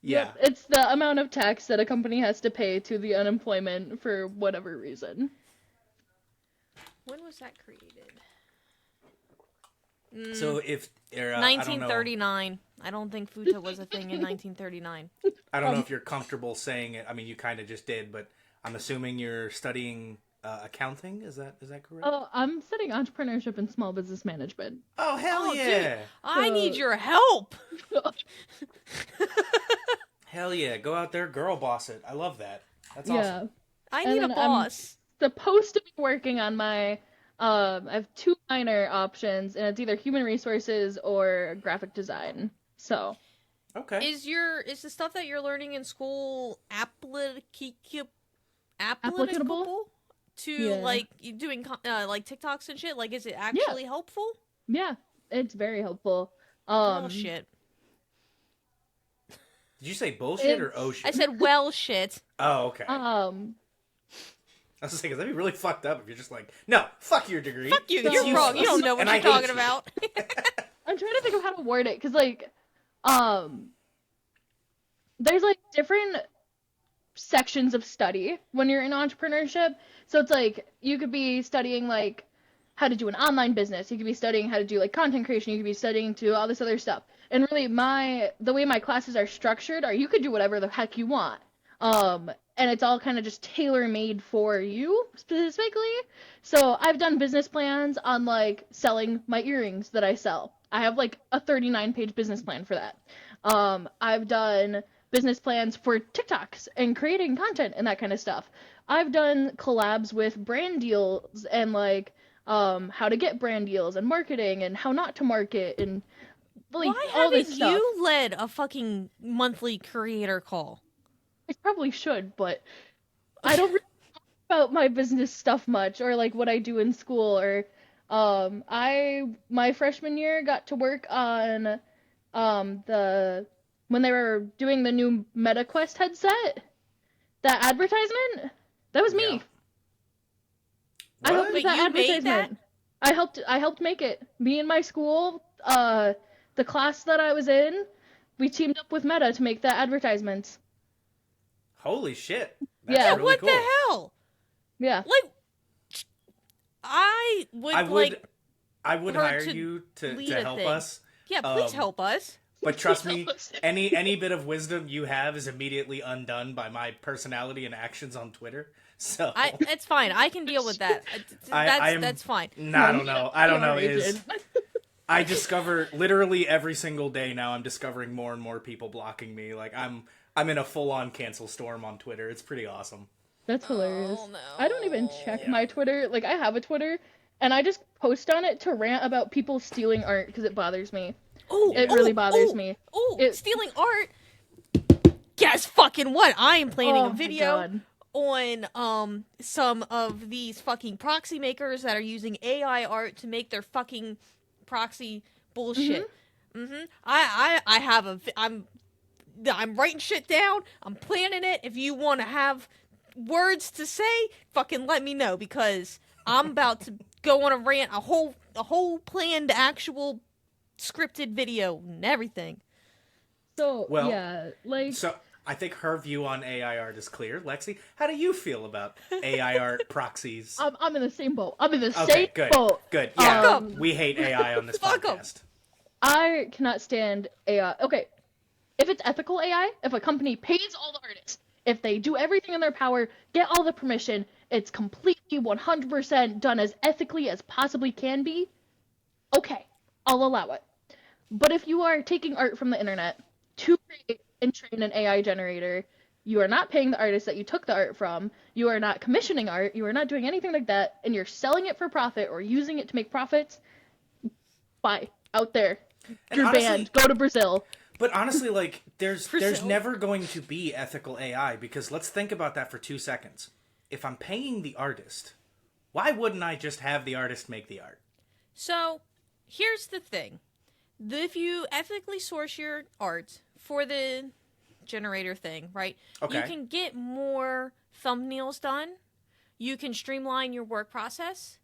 Yeah. Yep. It's the amount of tax that a company has to pay to the unemployment for whatever reason. When was that created? So if I don't know. 1939. I don't think futa was a thing in 1939. I don't know if you're comfortable saying it. I mean, you kind of just did, but I'm assuming you're studying accounting. Is that correct? Oh, I'm studying entrepreneurship and small business management. Oh hell Oh, dude. yeah! I need your help. Hell yeah! Go out there, girl boss it. I love that. That's Yeah. awesome. I And need a then I'm- boss. Supposed to be working on my I have 2 minor options, and it's either human resources or graphic design. So, Okay. Is the stuff that you're learning in school applicable to Yeah. like you doing like TikToks and shit? Like, is it actually helpful? yeah, it's very helpful. Oh shit! Did you say bullshit or It's- oh shit? I said well shit. Oh, okay. I was saying, 'cause that'd be really fucked up if you're just like, no, fuck your degree. Fuck you! It's You're wrong. You useless, don't know what and I you're hate talking you." about. I'm trying to think of how to word it, because, like, there's, like, different sections of study when you're in entrepreneurship. So it's, like, you could be studying, like, how to do an online business. You could be studying how to do like content creation. You could be studying to all this other stuff. And really, the way my classes are structured are you could do whatever the heck you want. And it's all kind of just tailor made for you specifically. So I've done business plans on like selling my earrings that I sell. I have like a 39-page business plan for that. I've done business plans for TikToks and creating content and that kind of stuff. I've done collabs with brand deals and like how to get brand deals and marketing and how not to market and like Why all this haven't stuff. you led a fucking monthly creator call? I probably should, but I don't really talk about my business stuff much or like what I do in school or my freshman year got to work on when they were doing the new MetaQuest headset, that advertisement, that was me. Yeah. I helped What? with Wait, that you made advertisement. I helped make it. Me and my school, the class that I was in, we teamed up with Meta to make that advertisement. Holy shit. That's Yeah. really What cool. the hell? Yeah. Like, I would I would her hire to you to lead a help thing. us. Yeah, please Um, help us. But trust me, any bit of wisdom you have is immediately undone by my personality and actions on Twitter. So It's fine. I can deal with that. That's fine. I don't know. I don't know. PR agent. I discover literally every single day now. I'm discovering more and more people blocking me. Like I'm in a full on cancel storm on Twitter. It's pretty awesome. That's hilarious. Oh, no. I don't even check my Twitter. Like, I have a Twitter, and I just post on it to rant about people stealing art because it bothers me. Oh, It really bothers me. Oh, It- stealing art. Guess fucking what? I am planning Oh a my video God. on some of these fucking proxy makers that are using AI art to make their fucking proxy bullshit. I'm writing shit down. I'm planning it. If you want to have words to say, fucking let me know because I'm about to go on a rant, a whole planned actual scripted video and everything. So, Well, yeah, like, So I think her view on AI art is clear. Lexi, how do you feel about AI art proxies? I'm in the same boat. I'm in the Okay, same good. boat. Good. Yeah, Fuck 'em. we hate AI on this Fuck 'em. podcast. I cannot stand AI. Okay, if it's ethical AI, if a company pays all the artists, if they do everything in their power, get all the permission, it's completely 100% done as ethically as possibly can be, okay, I'll allow it. But if you are taking art from the internet to create and train an AI generator, you are not paying the artist that you took the art from, you are not commissioning art, you are not doing anything like that, and you're selling it for profit or using it to make profits, bye. Out there. You're honestly- banned. Go to Brazil. But honestly, like, there's Brazil. never going to be ethical AI because let's think about that for 2 seconds. If I'm paying the artist, why wouldn't I just have the artist make the art? So, here's the thing. If you ethically source your art for the generator thing, right? Okay. You can get more thumbnails done. You can streamline your work process.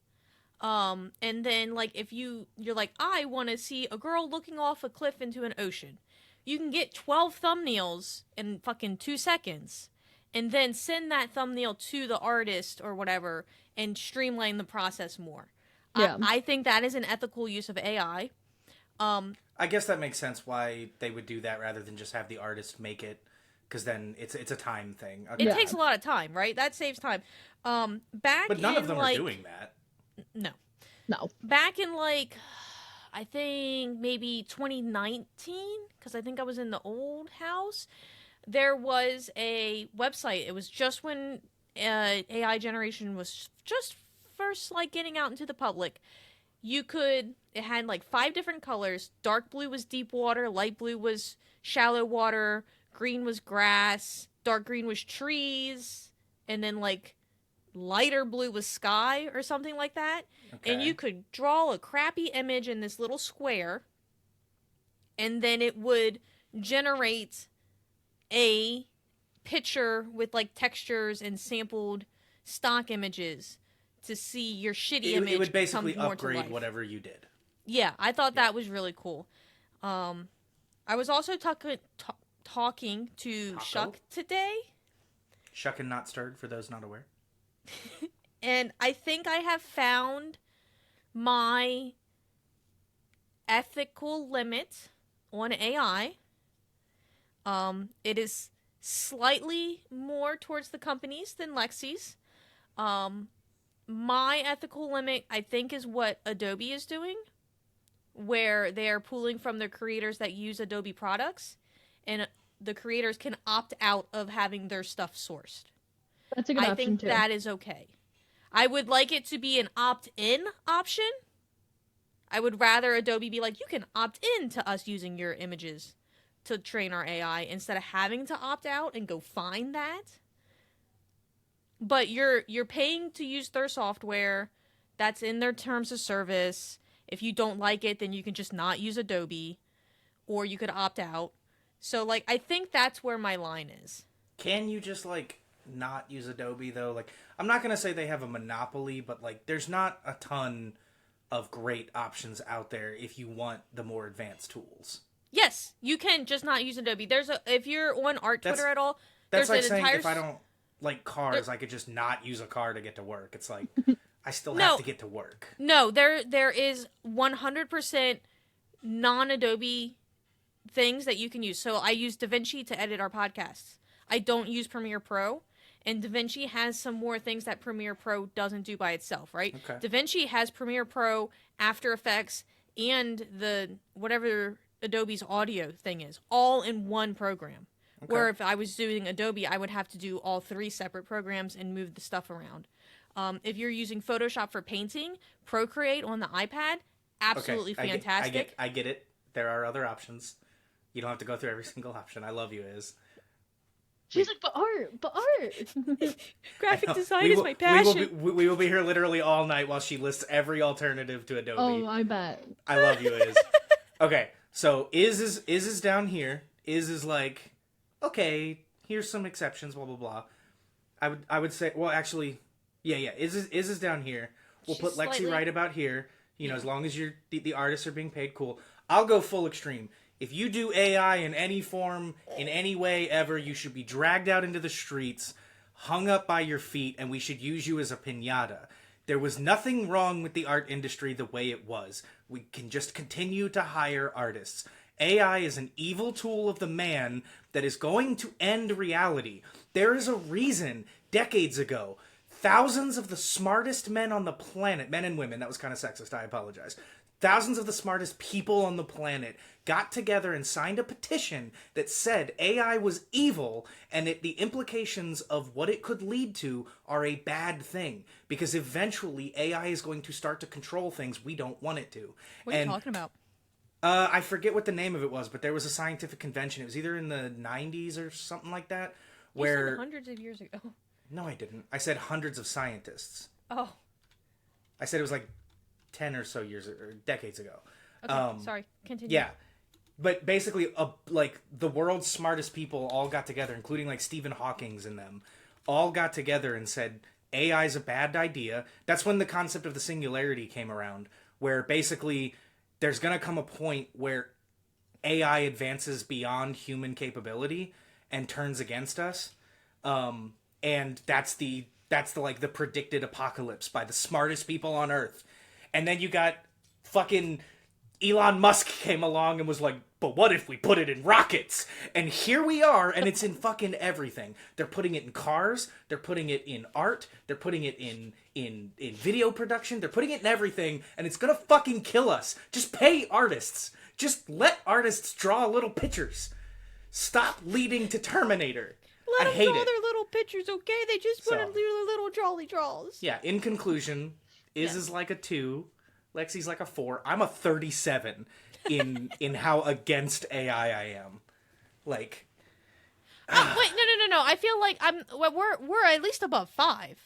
And then, like, if you're like, I want to see a girl looking off a cliff into an ocean. You can get 12 thumbnails in fucking 2 seconds. And then send that thumbnail to the artist or whatever and streamline the process more. Yeah. I think that is an ethical use of AI. I guess that makes sense why they would do that rather than just have the artist make it, because then it's a time thing. It Yeah. takes a lot of time, right? That saves time. Back But none in of them like are doing that. no, No. back in like I think maybe 2019, because I think I was in the old house. There was a website. It was just when AI generation was just first like getting out into the public. It had like 5 different colors. Dark blue was deep water, light blue was shallow water, green was grass, dark green was trees, and then like lighter blue was sky or something like that. And Okay. you could draw a crappy image in this little square, and then it would generate a picture with like textures and sampled stock images to see your shitty image It would basically come more to upgrade life. whatever you did. Yeah, I thought that was really cool. I was also talking to Taco? Shuck today, Shuck and not stirred, for those not aware. and I think I have found my ethical limit on AI. It is slightly more towards the companies than Lexi's. My ethical limit, I think, is what Adobe is doing, where they are pulling from their creators that use Adobe products, and the creators can opt out of having their stuff sourced. That's a good I option think too. that is okay. I would like it to be an opt-in option. I would rather Adobe be like, you can opt in to us using your images to train our AI instead of having to opt out and go find that. But you're paying to use their software. That's in their terms of service. If you don't like it, then you can just not use Adobe, or you could opt out. So, like, I think that's where my line is. Can you just, like, not use Adobe, though? Like, I'm not going to say they have a monopoly, but, like, there's not a ton of great options out there if you want the more advanced tools. Yes, you can just not use Adobe. If you're on art Twitter at all, That's there's like an saying entire if I don't like cars, I could just not use a car to get to work. It's like, I still No. have to get to work. No, there is 100% non-Adobe things that you can use. So I use DaVinci to edit our podcasts. I don't use Premiere Pro, and DaVinci has some more things that Premiere Pro doesn't do by itself, right? Okay. DaVinci has Premiere Pro, After Effects, and the whatever Adobe's audio thing is, all in one program. Okay. Where if I was doing Adobe, I would have to do all 3 separate programs and move the stuff around. If you're using Photoshop for painting, Procreate on the iPad, absolutely fantastic. I get it. There are other options. You don't have to go through every single option. I love you, Iz. She's like, but art. Graphic design is my passion. We will be here literally all night while she lists every alternative to Adobe. Oh, I bet. I love you, Iz. Okay, so Iz is down here. Iz is like, okay, here's some exceptions, blah blah blah. I would say, well, actually, yeah. Iz is down here. We'll put She's Lexi slightly- right about here. You know, as long as the artists are being paid, cool. I'll go full extreme. If you do AI in any form, in any way ever, you should be dragged out into the streets, hung up by your feet, and we should use you as a piñata. There was nothing wrong with the art industry the way it was. We can just continue to hire artists. AI is an evil tool of the man that is going to end reality. There is a reason, decades ago, thousands of the smartest men on the planet, men and women, that was kind of sexist, I apologize. Thousands of the smartest people on the planet got together and signed a petition that said AI was evil and that the implications of what it could lead to are a bad thing. Because eventually AI is going to start to control things we don't want it to. What are you talking about? I forget what the name of it was, but there was a scientific convention. It was either in the 90s or something like that. You Where said hundreds of years ago. No, I didn't. I said hundreds of scientists. Oh, I said it was like 10 or so years or decades ago. okay. Sorry. Continue. Yeah. But basically, like, the world's smartest people all got together, including, like, Stephen Hawking's and them, all got together and said, AI is a bad idea. That's when the concept of the singularity came around, where basically there's going to come a point where AI advances beyond human capability and turns against us. And that's the like the predicted apocalypse by the smartest people on Earth. And then you got fucking Elon Musk came along and was like, but what if we put it in rockets? And here we are, and it's in fucking everything. They're putting it in cars, they're putting it in art, they're putting it in video production, they're putting it in everything, and it's gonna fucking kill us. Just pay artists. Just let artists draw little pictures. Stop leading to Terminator. Let I them hate draw it. their little pictures, okay? They just want So- to do their little jolly draws. Yeah, in conclusion, Iz is like a 2, Lexi's like a 4. I'm a 37 in how against AI I am. Like, Wait, no. I feel like we're at least above 5.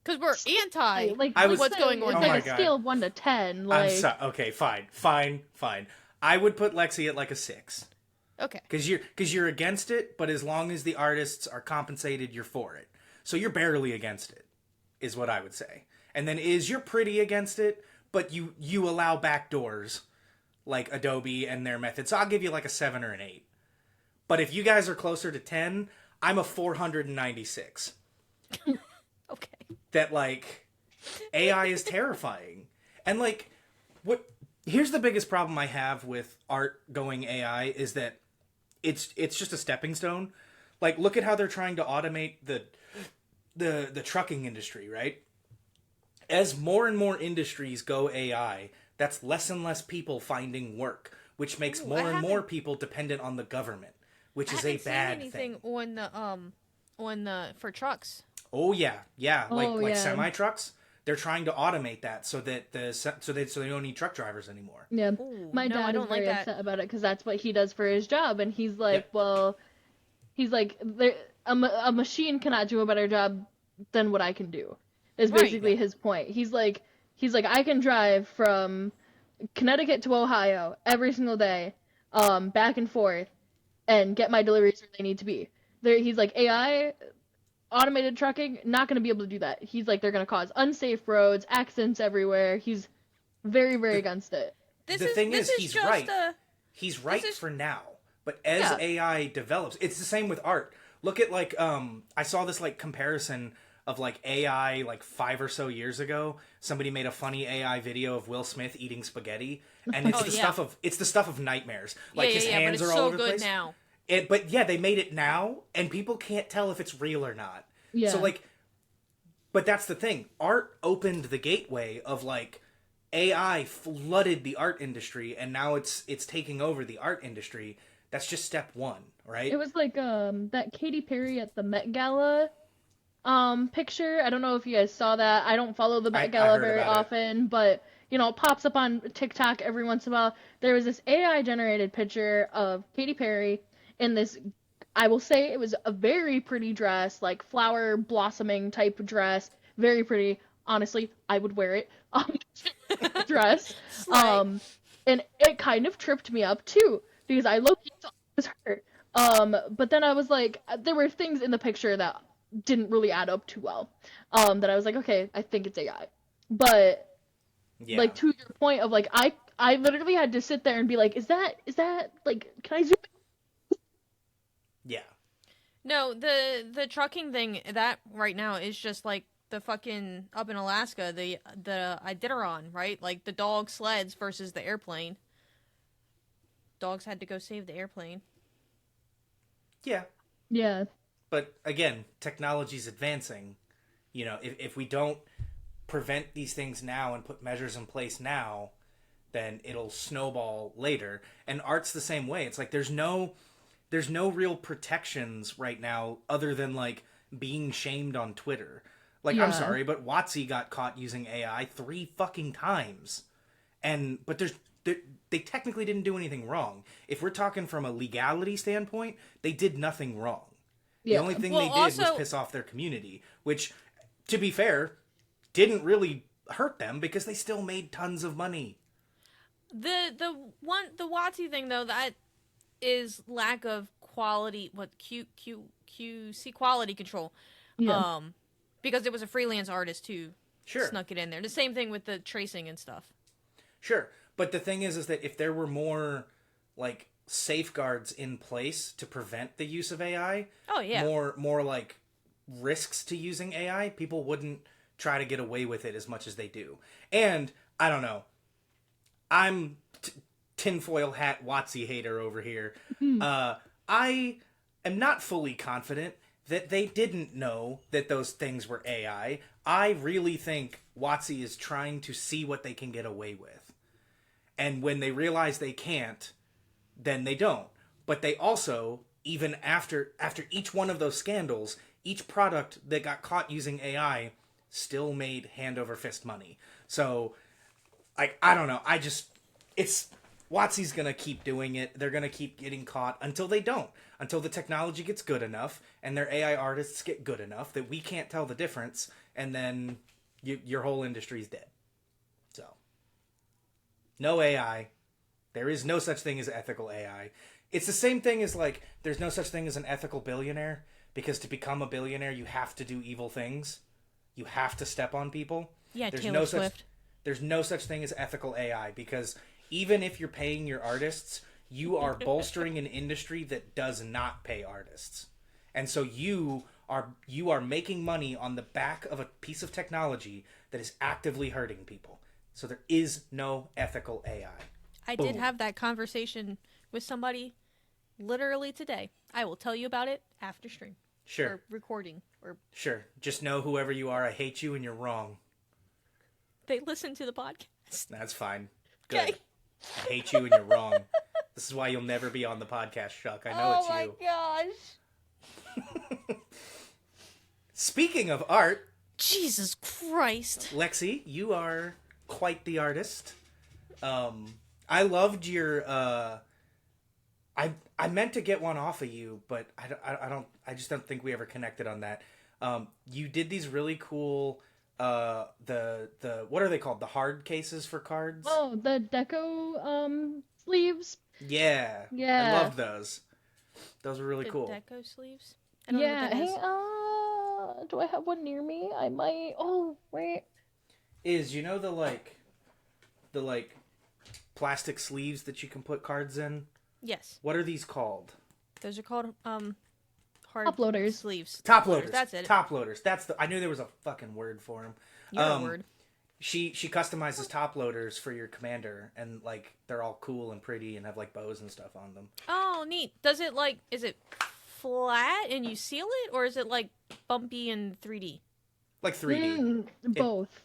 Because we're anti. Like, I was- what's going on It's Oh there. my like a God. scale of 1 to 10. I'm Like, so okay, fine. I would put Lexi at like a 6. Okay. Because you're against it, but as long as the artists are compensated, you're for it. So you're barely against it, is what I would say. And then you're pretty against it, but you allow back doors like Adobe and their methods. So I'll give you like a 7 or an 8. But if you guys are closer to 10, I'm a 496. Okay. That like AI is terrifying. And like, what? Here's the biggest problem I have with art going AI is that it's just a stepping stone. Like, look at how they're trying to automate the trucking industry, right? As more and more industries go AI, that's less and less people finding work, which makes Ooh, more and more people dependent on the government, which is a bad thing. On the for trucks. Oh yeah, yeah, Oh, like yeah. semi trucks. They're trying to automate that so that they don't need truck drivers anymore. Yeah, Ooh, my no, I dad is don't like very that. upset about it because that's what he does for his job, and he's like, Yep. well, he's like, a machine cannot do a better job than what I can do. Is Right. basically his point. He's like, I can drive from Connecticut to Ohio every single day, back and forth, and get my deliveries where they need to be. He's like, AI, automated trucking, not going to be able to do that. He's like, they're going to cause unsafe roads, accidents everywhere. He's very, very against it. This The is thing this is, is he's just right. a He's right is- for now, but as Yeah. AI develops, it's the same with art. Look at like I saw this like comparison of like AI like 5 or so years ago. Somebody made a funny AI video of Will Smith eating spaghetti, and it's Oh, yeah. it's the stuff of nightmares. Like his but hands it's are all so over the good place. now. But yeah, they made it now, and people can't tell if it's real or not. Yeah. So like, but that's the thing. Art opened the gateway of like AI flooded the art industry, and now it's taking over the art industry. That's just step one, right? It was like that Katy Perry at the Met Gala picture. I don't know if you guys saw that. I don't follow the I Met Gala heard very about it. often, but you know, it pops up on TikTok every once in a while. There was this AI generated picture of Katy Perry in this, I will say it was a very pretty dress, like flower blossoming type dress, very pretty. Honestly, I would wear it. Dress. Slay. And it kind of tripped me up too because I low-key thought it was her. But then I was like, there were things in the picture that didn't really add up too well. That I was like, okay, I think it's AI. But Yeah. like to your point of like, I literally had to sit there and be like, is that like, can I zoom in? Yeah. No, the trucking thing that right now is just like the fucking up in Alaska, the Iditarod, right? Like the dog sleds versus the airplane. Dogs had to go save the airplane. Yeah. Yeah. But again, technology's advancing. You know, if we don't prevent these things now and put measures in place now, then it'll snowball later. And art's the same way. It's like there's no real protections right now other than like being shamed on Twitter. Like, I'm Yeah. sorry, but Watsy got caught using AI 3 fucking times. But they technically didn't do anything wrong. If we're talking from a legality standpoint, they did nothing wrong. Yeah. The only thing Well, they did was also- piss off their community, which, to be fair, didn't really hurt them because they still made tons of money. The WotC thing though, that is lack of quality. What QC quality control. Yeah. Because it was a freelance artist who Sure. snuck it in there. The same thing with the tracing and stuff. Sure. But the thing is that if there were more, like, safeguards in place to prevent the use of AI, Oh yeah. more like risks to using AI, people wouldn't try to get away with it as much as they do. And I don't know, I'm tinfoil hat Watsy hater over here. I am not fully confident that they didn't know that those things were AI. I really think Watsy is trying to see what they can get away with. And when they realize they can't, then they don't. But they also, even after each one of those scandals, each product that got caught using AI still made hand over fist money. So, I don't know. It's Watsy's gonna keep doing it. They're gonna keep getting caught until they don't. Until the technology gets good enough and their AI artists get good enough that we can't tell the difference, and then your whole industry's dead. So, no AI. There is no such thing as ethical AI. It's the same thing as, like, there's no such thing as an ethical billionaire, because to become a billionaire, you have to do evil things. You have to step on people. Yeah, There's Taylor no Swift. There's no such thing as ethical AI, because even if you're paying your artists, you are bolstering an industry that does not pay artists. And so you are making money on the back of a piece of technology that is actively hurting people. So there is no ethical AI. I Boom. did have that conversation with somebody literally today. I will tell you about it after stream. Sure. Or recording. Or Sure. Just know whoever you are, I hate you and you're wrong. they listen to the podcast. That's fine. Good. Okay. I hate you and you're wrong. This is why you'll never be on the podcast, Shuck. I know it's you. Oh my gosh. Speaking of art, Jesus Christ. Lexi, you are quite the artist. I loved your. I meant to get one off of you, but I just don't think we ever connected on that. You did these really cool. The what are they called? The hard cases for cards. Oh, the deco sleeves. Yeah. Yeah. I loved those. Those were really The cool. deco sleeves? I don't know what Yeah. that Hey, is. do I have one near me? I might. Oh, wait. Is the plastic sleeves that you can put cards in? Yes. What are these called? Those are called hard Top loaders. sleeves. Top loaders. That's it. Top loaders. I knew there was a fucking word for them. You're a word. She customizes top loaders for your commander, and like they're all cool and pretty and have like bows and stuff on them. Oh, neat. Does it is it flat and you seal it, or is it like bumpy and 3D? Like 3D. Both.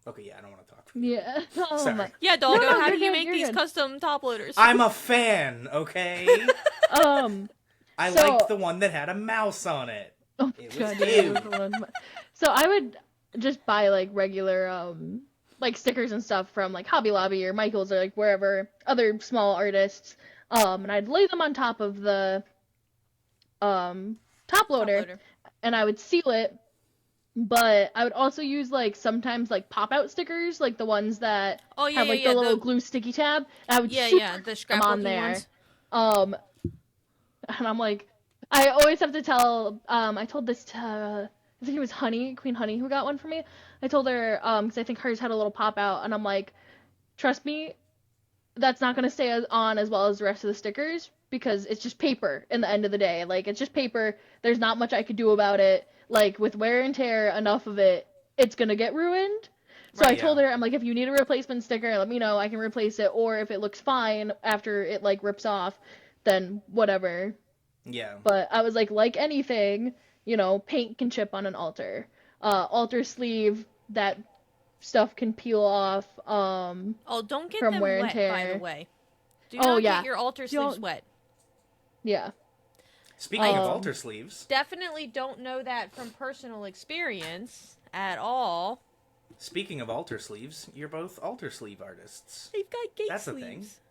Okay, yeah, I don't want to talk. Yeah. Oh, Sorry. my. Yeah, Doggo, No, how you're do you good, make you're these good. custom top loaders? I'm a fan, okay? I So- liked the one that had a mouse on it. Oh, It was God, cute. yeah, that was the one. So I would just buy like regular like stickers and stuff from like Hobby Lobby or Michael's or like wherever, other small artists. And I'd lay them on top of the top loader, and I would seal it. But I would also use like sometimes like pop out stickers, like the ones that Oh, yeah, have like yeah, the yeah, little the- glue sticky tab. And I would Yeah, super yeah, the them scrapbooky on there. ones. And I'm like, I always have to tell. I told this to, I think it was Queen Honey, who got one for me. I told her, because I think hers had a little pop out, and I'm like, trust me, that's not gonna stay on as well as the rest of the stickers because it's just paper. In the end of the day, like it's just paper. There's not much I could do about it. Like with wear and tear, enough of it, it's gonna get ruined. So Right, I told yeah. her, I'm like, if you need a replacement sticker, let me know. I can replace it. Or if it looks fine after it like rips off, then whatever. Yeah. But I was like anything, paint can chip on an altar. Altar sleeve, that stuff can peel off. Oh, don't get from them wear and wet, by tear. the way. Do Oh, not yeah. get your altar sleeves wet. Yeah. Speaking of Um, altar sleeves, Definitely don't know that from personal experience at all. speaking of altar sleeves, you're both altar sleeve artists. They've got gate That's the sleeves. thing.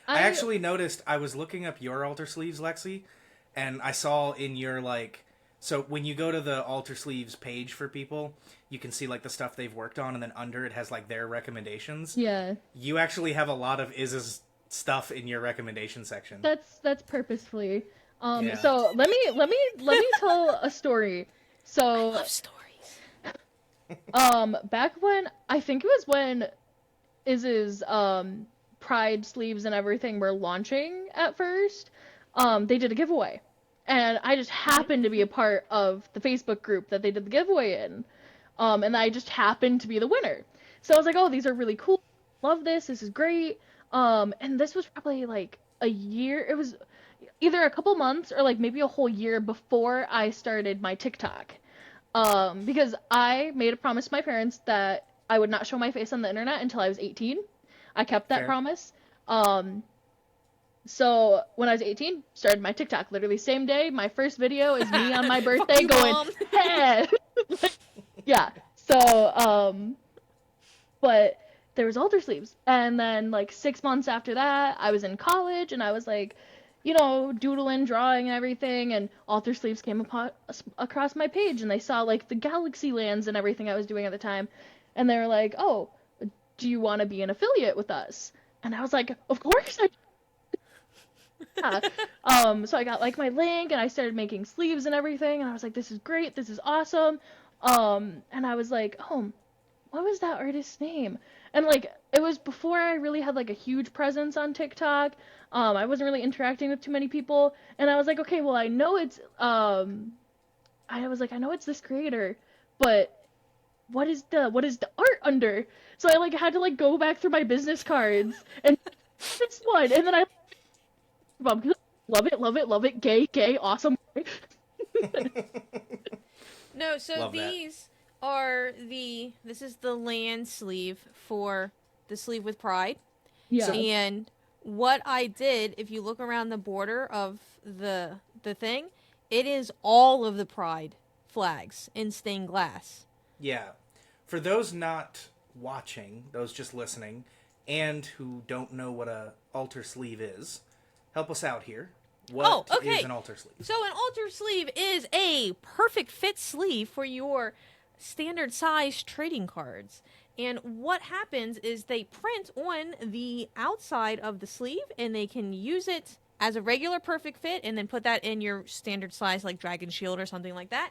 I actually noticed, I was looking up your altar sleeves, Lexi, and I saw in your, so when you go to the altar sleeves page for people, you can see, the stuff they've worked on, and then under it has, their recommendations. Yeah. You actually have a lot of Iz's stuff in your recommendation section. That's purposefully. Yeah. So let me tell a story. So Love stories. back when I think it was when Iz's Pride sleeves and everything were launching at first, they did a giveaway. And I just happened to be a part of the Facebook group that they did the giveaway in. And I just happened to be the winner. So I was like, oh, these are really cool. Love this. This is great. And this was probably a year. It was either a couple months or maybe a whole year before I started my TikTok. Because I made a promise to my parents that I would not show my face on the internet until I was 18. I kept that Fair. promise. So when I was 18, started my TikTok. Literally same day, my first video is me on my birthday you, going, Mom. hey! Yeah. So, but there was Altersleeves. And then 6 months after that, I was in college and I was doodling, drawing and everything, and Altersleeves came across my page and they saw the galaxy lands and everything I was doing at the time. And they were like, oh, do you want to be an affiliate with us? And I was like, of course I yeah. So I got my link and I started making sleeves and everything and I was like, this is great, this is awesome. And I was like, oh, what was that artist's name? And it was before I really had a huge presence on TikTok. I wasn't really interacting with too many people and I was like, okay, well I know it's I know it's this creator, but what is the art under? So I like had to like go back through my business cards and this one, and then I love it, love it, love it, gay, awesome. No, so Love that. these are this is the land sleeve for the sleeve with pride. Yeah. And what I did, if you look around the border of the thing, it is all of the pride flags in stained glass. Yeah. For those not watching, those just listening, and who don't know what a altar sleeve is, help us out here. What is an altar sleeve? So an altar sleeve is a perfect fit sleeve for your standard size trading cards. And what happens is they print on the outside of the sleeve, and they can use it as a regular perfect fit and then put that in your standard size like Dragon Shield or something like that.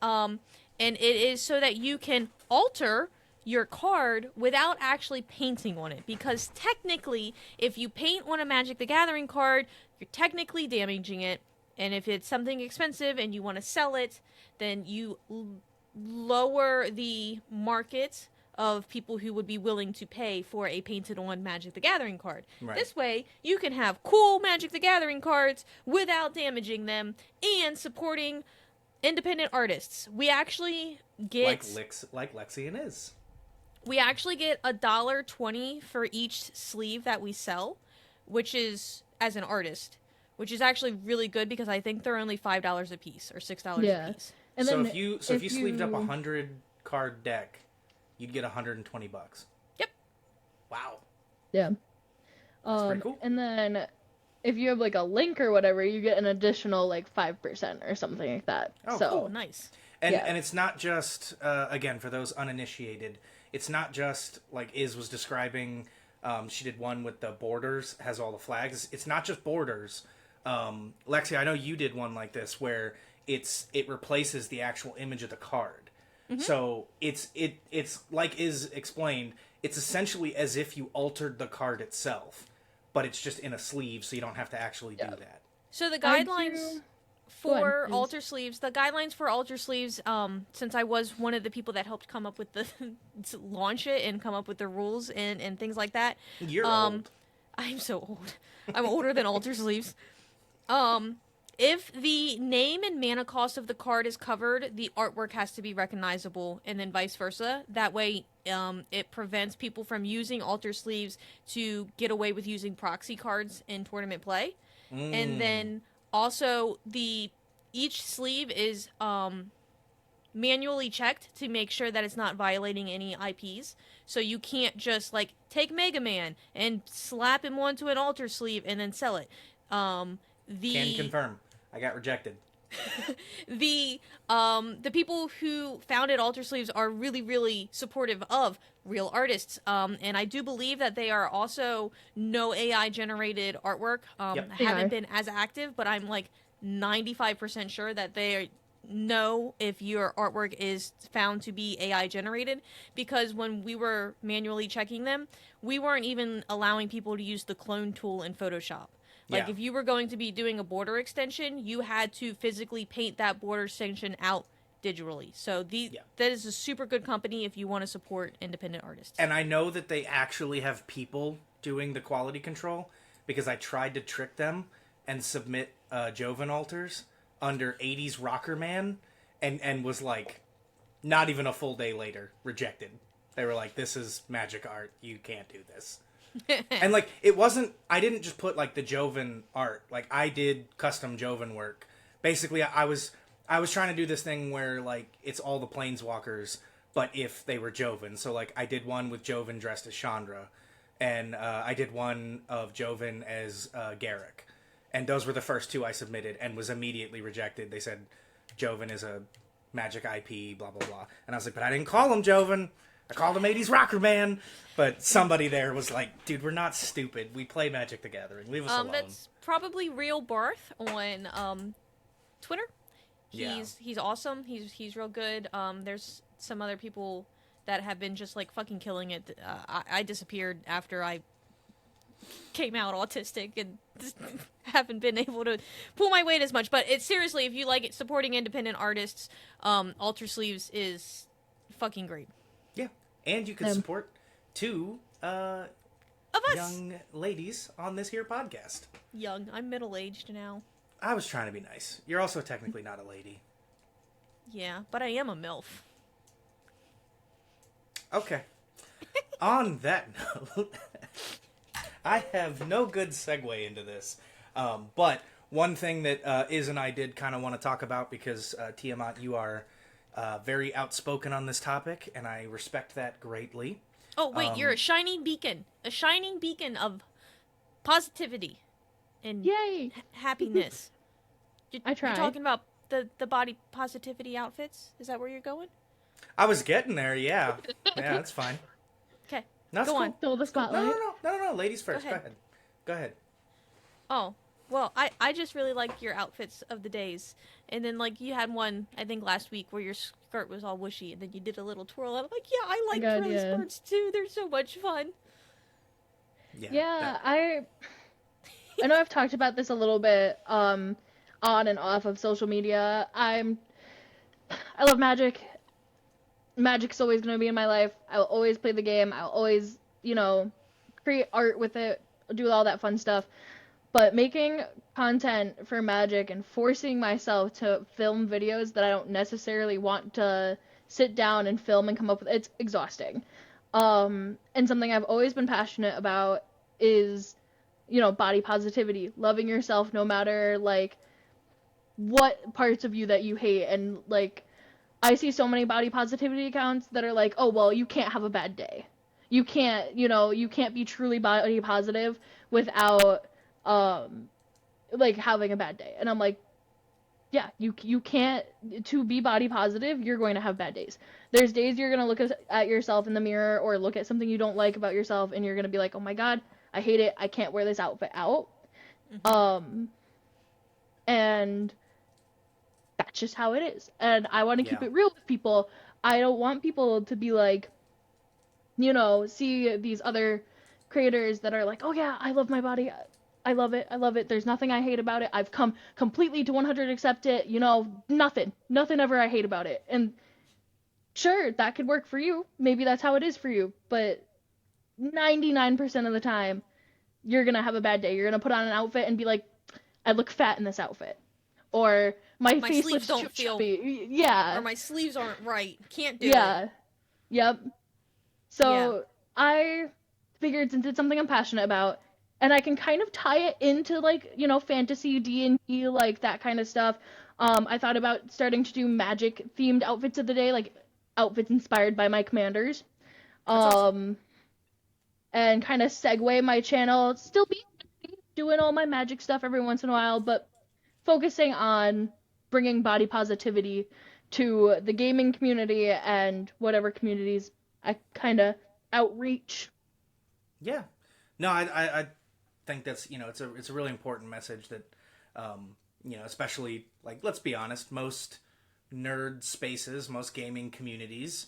And it is so that you can alter your card without actually painting on it. Because technically, if you paint on a Magic the Gathering card, you're technically damaging it. And if it's something expensive and you want to sell it, then you lower the market of people who would be willing to pay for a painted on Magic the Gathering card. Right. This way, you can have cool Magic the Gathering cards without damaging them and supporting independent artists. We actually get like Lexi and Iz. we actually get $1.20 for each sleeve that we sell, which is as an artist, which is actually really good because I think they're only $5 a piece or $6 Yeah. a piece. And So then if you sleeved up 100 card deck, you'd get $120. Yep. Wow. Yeah. pretty cool. And then if you have like a link or whatever, you get an additional like 5% or something like that. Oh, so Oh, nice. And Yeah. and it's not just again for those uninitiated, it's not just like Iz was describing. She did one with the borders, has all the flags. It's not just borders. Lexi, I know you did one like this where it replaces the actual image of the card. Mm-hmm. So it's like Iz explained. It's essentially as if you altered the card itself, but it's just in a sleeve, so you don't have to actually do that. So the I guidelines do- for Please. altar sleeves, since I was one of the people that helped come up with the to launch it and come up with the rules and things like that. You're old. I'm so old. I'm older than altar sleeves. If the name and mana cost of the card is covered, the artwork has to be recognizable, and then vice versa. That way, it prevents people from using altar sleeves to get away with using proxy cards in tournament play. And then also each sleeve is manually checked to make sure that it's not violating any IPs. So you can't just like take Mega Man and slap him onto an altar sleeve and then sell it. Can confirm. I got rejected. The people who founded Altersleeves are really, really supportive of real artists. And I do believe that they are also no AI generated artwork. Yep. I haven't are. been as active, but I'm like 95% sure that they know if your artwork is found to be AI generated, because when we were manually checking them, we weren't even allowing people to use the clone tool in Photoshop. Like, Yeah. if you were going to be doing a border extension, you had to physically paint that border extension out digitally. So that is a super good company if you want to support independent artists. And I know that they actually have people doing the quality control, because I tried to trick them and submit Joven altars under 80s Rocker Man, and was like, not even a full day later, rejected. They were like, this is magic art. You can't do this. And like, it wasn't, I didn't just put like the Joven art. Like, I did custom Joven work. Basically, I was trying to do this thing where like it's all the planeswalkers, but if they were Joven. So like, I did one with Joven dressed as Chandra, and I did one of Joven as Garrick, and those were the first two I submitted and was immediately rejected. They said Joven is a magic IP, blah blah blah, and I was like, but I didn't call him Joven. I called him 80s Rocker Man. But somebody there was like, dude, we're not stupid. We play Magic the Gathering. Leave us alone. That's probably Real Barth on Twitter. Yeah. He's awesome. He's real good. There's some other people that have been just like fucking killing it. I disappeared after I came out autistic and haven't been able to pull my weight as much. But it's seriously, if you like it, supporting independent artists, Altersleeves is fucking great. Yeah, and you can support two Of us. young ladies on this here podcast. Young. I'm middle-aged now. I was trying to be nice. You're also technically not a lady. Yeah, but I am a MILF. Okay. On that note, I have no good segue into this. But one thing that Iz and I did kind of want to talk about, because Tiamat, you are very outspoken on this topic, and I respect that greatly. Oh, wait, you're a shining beacon. A shining beacon of positivity and Yay! happiness. I try. You're talking about the body positivity outfits? Is that where you're going? I was getting there, yeah. Yeah, that's fine. Okay, No, that's go cool. on. Fill the spotlight. No. Ladies first. Go ahead. ahead. Go ahead. Oh, well, I just really like your outfits of the days. And then, like, you had one, I think, last week where your skirt was all whooshy, and then you did a little twirl. And I'm like, yeah, I like God, twirly yeah. skirts, too. They're so much fun. Yeah, I know I've talked about this a little bit on and off of social media. I love Magic. Magic's always going to be in my life. I'll always play the game. I'll always, create art with it, do all that fun stuff. But making content for Magic and forcing myself to film videos that I don't necessarily want to sit down and film and come up with, it's exhausting. And something I've always been passionate about is, body positivity, loving yourself no matter, what parts of you that you hate. And, I see so many body positivity accounts that are like, oh, well, you can't have a bad day. You can't, you can't be truly body positive without, having a bad day. And I'm like, yeah, you can't, to be body positive, you're going to have bad days. There's days you're going to look at yourself in the mirror or look at something you don't like about yourself and you're going to be like, oh my God, I hate it. I can't wear this outfit out. Mm-hmm. And that's just how it is. And I want to keep it real with people. I don't want people to be like, see these other creators that are like, oh yeah, I love my body. I love it. I love it. There's nothing I hate about it. I've come completely to 100 accept it. Nothing ever I hate about it. And sure, that could work for you. Maybe that's how it is for you. But 99% of the time, you're going to have a bad day. You're going to put on an outfit and be like, I look fat in this outfit. Or my face sleeves looks don't feel chubby. Yeah. Or my sleeves aren't right. Can't do it. Yeah. Yep. So Yeah. I figured since it's something I'm passionate about, and I can kind of tie it into fantasy, D&D, that kind of stuff. I thought about starting to do Magic themed outfits of the day, outfits inspired by my commanders. That's awesome. And kind of segue my channel, still be doing all my Magic stuff every once in a while, but focusing on bringing body positivity to the gaming community and whatever communities I kind of outreach. Yeah. No, I think that's, it's a really important message that, especially, let's be honest, most nerd spaces, most gaming communities,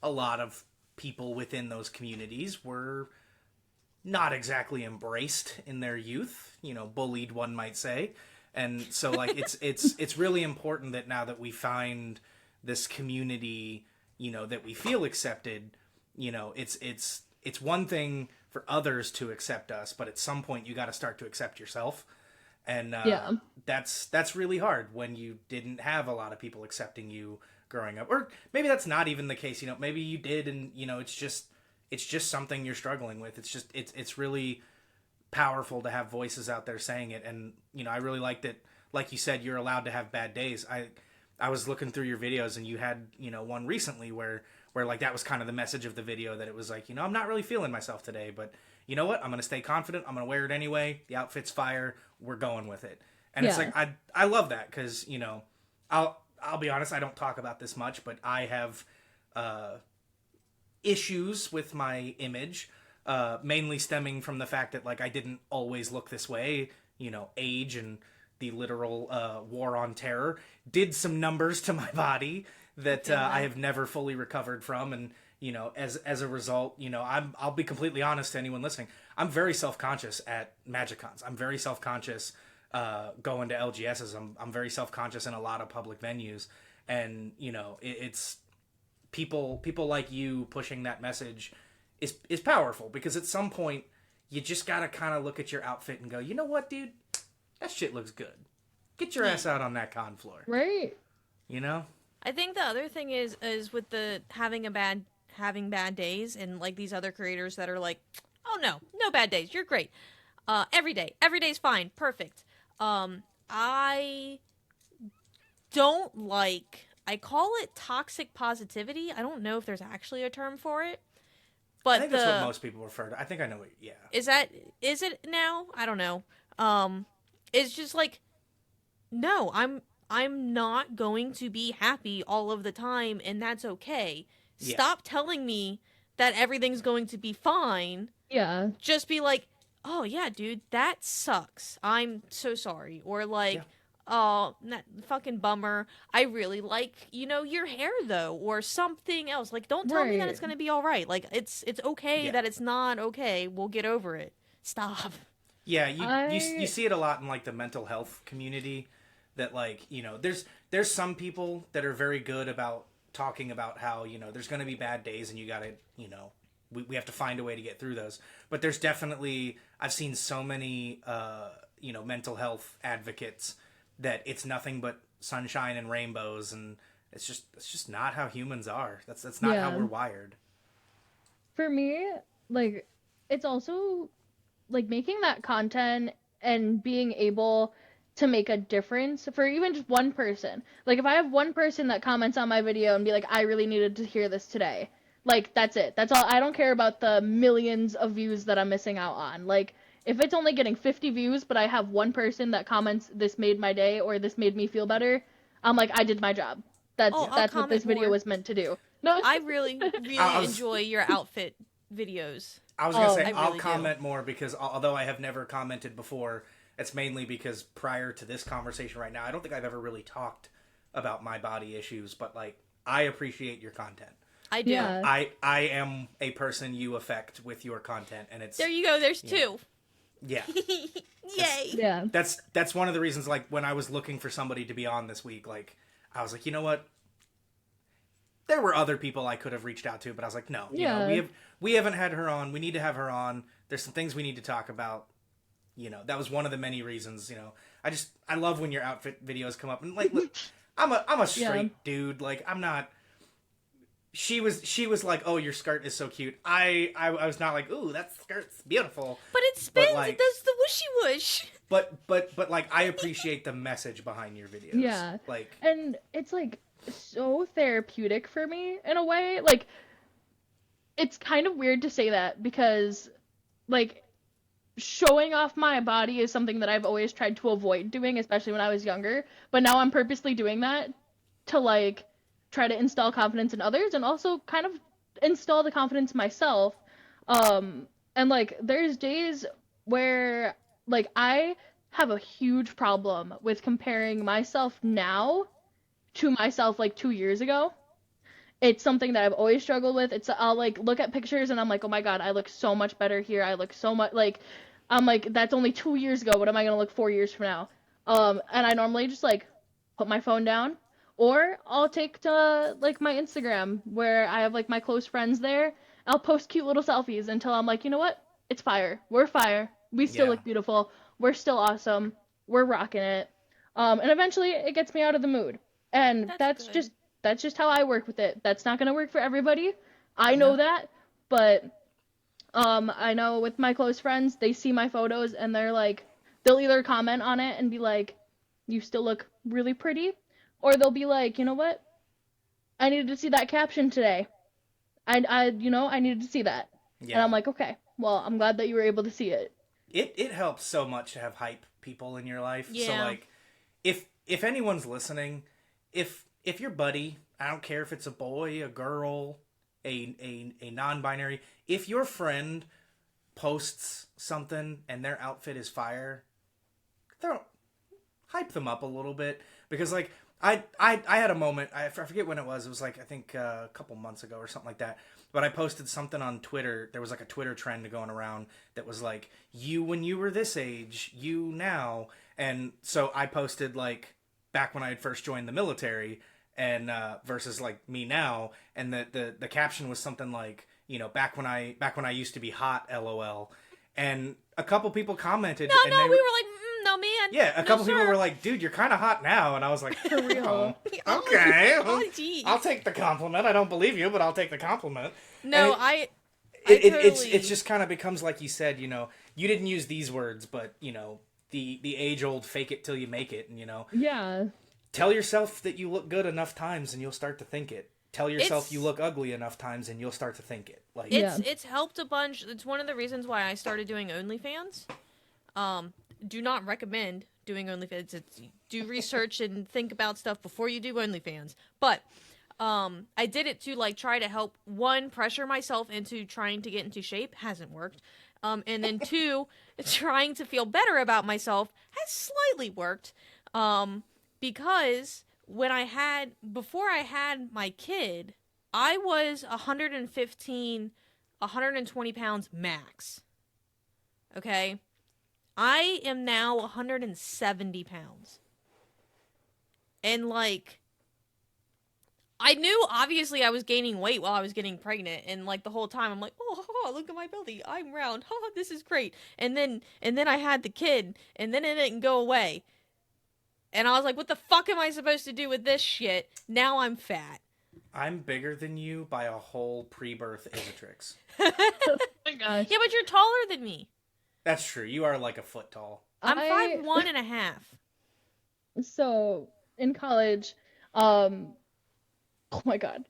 a lot of people within those communities were not exactly embraced in their youth, bullied, one might say. And so it's really important that now that we find this community, that we feel accepted, it's one thing for others to accept us, but at some point you got to start to accept yourself. And that's really hard when you didn't have a lot of people accepting you growing up. Or maybe that's not even the case, maybe you did, and it's just something you're struggling with. It's really powerful to have voices out there saying it. And I really like that, like you said, you're allowed to have bad days. I was looking through your videos, and you had one recently where that was kind of the message of the video, that it was like, I'm not really feeling myself today, but you know what, I'm gonna stay confident, I'm gonna wear it anyway, the outfit's fire, we're going with it. And it's like, I love that, because I'll be honest, I don't talk about this much, but I have issues with my image, mainly stemming from the fact that I didn't always look this way. Age and the literal war on terror did some numbers to my body that I have never fully recovered from. And as a result, I'll be completely honest to anyone listening, I'm very self-conscious at Magic Cons. I'm very self-conscious going to LGSs. I'm very self-conscious in a lot of public venues, and it's people like you pushing that message is powerful, because at some point you just gotta kind of look at your outfit and go, you know what, dude, that shit looks good. Get your ass out on that con floor. Right. You know? I think the other thing is with the having bad days, and like these other creators that are like, oh no bad days, you're great. Every day's fine, perfect. I don't like, I call it toxic positivity. I don't know if there's actually a term for it. But I think that's what most people refer to. I think I know what, yeah. Is it now? I don't know. It's just like, no, I'm not going to be happy all of the time, and that's okay. Yeah. Stop telling me that everything's going to be fine. Yeah. Just be like, oh yeah, dude, that sucks. I'm so sorry. Or like, oh, that fucking bummer. I really like, your hair though, or something else. Like, don't tell me that it's gonna be all right. Like, it's okay that it's not okay. We'll get over it. Stop. Yeah, you see it a lot in like the mental health community, that like, there's some people that are very good about talking about how, there's going to be bad days and you got to, we have to find a way to get through those. But there's definitely, I've seen so many mental health advocates that it's nothing but sunshine and rainbows, and it's just not how humans are. That's not how we're wired. For me, like, it's also like making that content and being able to make a difference for even just one person. Like, if I have one person that comments on my video and be like, I really needed to hear this today, like, that's it. That's all. I don't care about the millions of views that I'm missing out on. Like, if it's only getting 50 views, but I have one person that comments, this made my day, or this made me feel better, I'm like, I did my job. That's what this video was meant to do. No, I really enjoy your outfit videos. I was going to say, I I'll really comment more, because although I have never commented before, it's mainly because prior to this conversation right now, I don't think I've ever really talked about my body issues, but like, I appreciate your content. I do. Yeah. I am a person you affect with your content, and it's... There you go, there's two. Yeah. Yay. Yeah. That's one of the reasons, like, when I was looking for somebody to be on this week, like, I was like, you know what? There were other people I could have reached out to, but I was like, no, we haven't had her on. We need to have her on. There's some things we need to talk about. That was one of the many reasons. I love when your outfit videos come up, and like, look, I'm a straight dude. Like, I'm not. She was like, oh, your skirt is so cute. I was not like, ooh, that skirt's beautiful. But it spins. Like, it does the whooshy whoosh. But like, I appreciate the message behind your videos. Yeah. Like, and it's like so therapeutic for me in a way. Like, it's kind of weird to say that, because like, showing off my body is something that I've always tried to avoid doing, especially when I was younger. But now I'm purposely doing that to like try to install confidence in others, and also kind of install the confidence myself. And like, there's days where like I have a huge problem with comparing myself now to myself like 2 years ago. It's something that I've always struggled with. I'll like look at pictures and I'm like, oh my god, I look so much better here. I look so much like, I'm like, that's only 2 years ago. What am I gonna look 4 years from now? And I normally just like put my phone down, or I'll take to like my Instagram where I have like my close friends there. I'll post cute little selfies until I'm like, you know what? It's fire. We're fire. We still look beautiful. We're still awesome. We're rocking it. And eventually it gets me out of the mood. And that's just how I work with it. That's not gonna work for everybody. I know that, but I know with my close friends, they see my photos and they're like, they'll either comment on it and be like, you still look really pretty, or they'll be like, you know what? I needed to see that caption today. I needed to see that. Yeah. And I'm like, okay, well, I'm glad that you were able to see it. It helps so much to have hype people in your life. Yeah. So like, if anyone's listening, if your buddy, I don't care if it's a boy, a girl, a non-binary, if your friend posts something and their outfit is fire, hype them up a little bit. Because like, I had a moment, I forget when it was like, I think a couple months ago or something like that, but I posted something on Twitter. There was like a Twitter trend going around that was like, you when you were this age, you now. And so I posted like back when I had first joined the military, and versus like me now, and the caption was something like, you know, back when I used to be hot, LOL, and a couple people commented. No, and no, they we were like, no, man. yeah, a no, couple people sir. were like, dude, you're kind of hot now, and I was like, For real. oh, okay, Oh, geez. I'll take the compliment. I don't believe you, but I'll take the compliment. No, And I it's totally... just kind of becomes like you said, you know, you didn't use these words, but you know, the age old fake it till you make it, and you know, Yeah. tell yourself that you look good enough times and you'll start to think it. Tell yourself It's- you look ugly enough times and you'll start to think it. Like Yeah. It's helped a bunch. It's one of the reasons why I started doing OnlyFans. Do not recommend doing OnlyFans. Do research and think about stuff before you do OnlyFans. But I did it to like try to help, one, pressure myself into trying to get into shape. Hasn't worked. And then two, trying to feel better about myself has slightly worked. Because before I had my kid, I was 115, 120 pounds max. Okay? I am now 170 pounds. And like, I knew obviously I was gaining weight while I was getting pregnant, and like the whole time I'm like, oh, look at my belly, I'm round, this is great. And then I had the kid, and then it didn't go away. And I was like, what the fuck am I supposed to do with this shit? Now I'm fat. I'm bigger than you by a whole pre-birth Izzetrix. Oh my gosh. Yeah, but you're taller than me. That's true. You are like a foot tall. I'm I- 5'1.5". So in college, oh my god,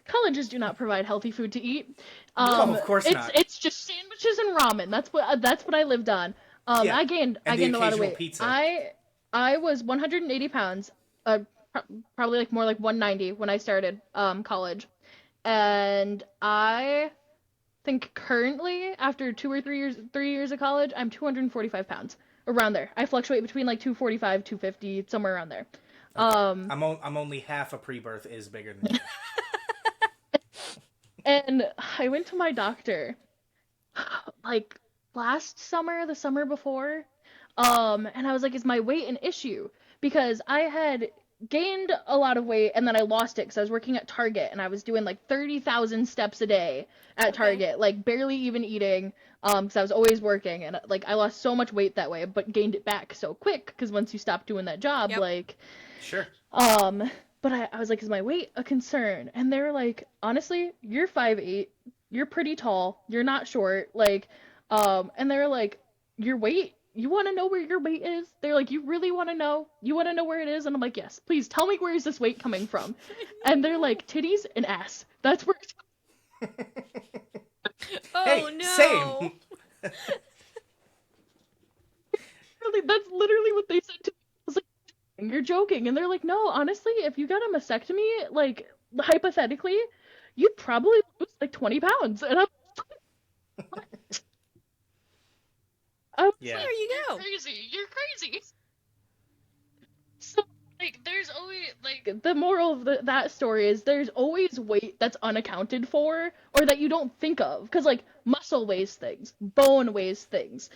colleges do not provide healthy food to eat. No, of course not. It's just sandwiches and ramen. That's what I lived on. Yeah, I gained and the a lot of occasional weight. pizza. I was 180 pounds, probably like more like 190 when I started college, and I think currently after 3 years of college, I'm 245 pounds, around there. I fluctuate between like 245, 250, somewhere around there. I'm only half a pre-birth is bigger than you. And I went to my doctor like last summer, the summer before, and I was like, is my weight an issue? Because I had gained a lot of weight and then I lost it because I was working at Target and I was doing like 30,000 steps a day at Target, like barely even eating, because I was always working, and like I lost so much weight that way, but gained it back so quick because once you stop doing that job, Yep. like, Sure. but I was like, is my weight a concern? And they were like, honestly, you're 5'8", you're pretty tall, you're not short, like, and they were like, your weight, you want to know where your weight is? They're like, you really want to know? You want to know where it is? And I'm like, yes, please tell me, where is this weight coming from? And they're like, titties and ass. That's where it's Oh Hey, no. same. really, that's literally what they said to me. I was like, you're joking. And they're like, no, honestly, if you got a mastectomy, like, hypothetically, you'd probably lose like 20 pounds. And I'm like, what? I was Yeah. like, There you go. You're crazy. So, like, there's always, like, the moral of that story is there's always weight that's unaccounted for or that you don't think of. Because, like, muscle weighs things, bone weighs things,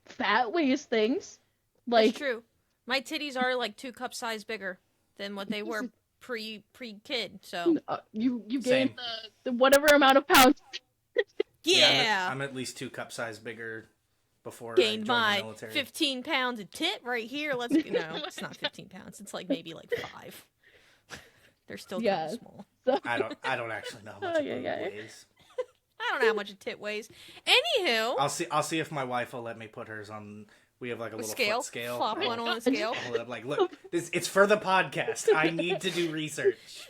fat weighs things. That's Like, true. My titties are like 2 cup size bigger than what they were pre-kid. So you Same. gain the whatever amount of pounds. yeah, I'm at least 2 cup size bigger before I gained joined the my military. 15 pounds of tit right here. Let's no, it's not 15 pounds. It's like maybe like 5. They're still Yeah. kind of small. So, I don't actually know how much Oh, a yeah, boob yeah. weighs. I don't know how much a tit weighs. Anywho, I'll see if my wife will let me put hers on. We have like a little scale, foot scale. flop I'll- one on a scale. I'll hold it up, like, look, it's for the podcast. I need to do research.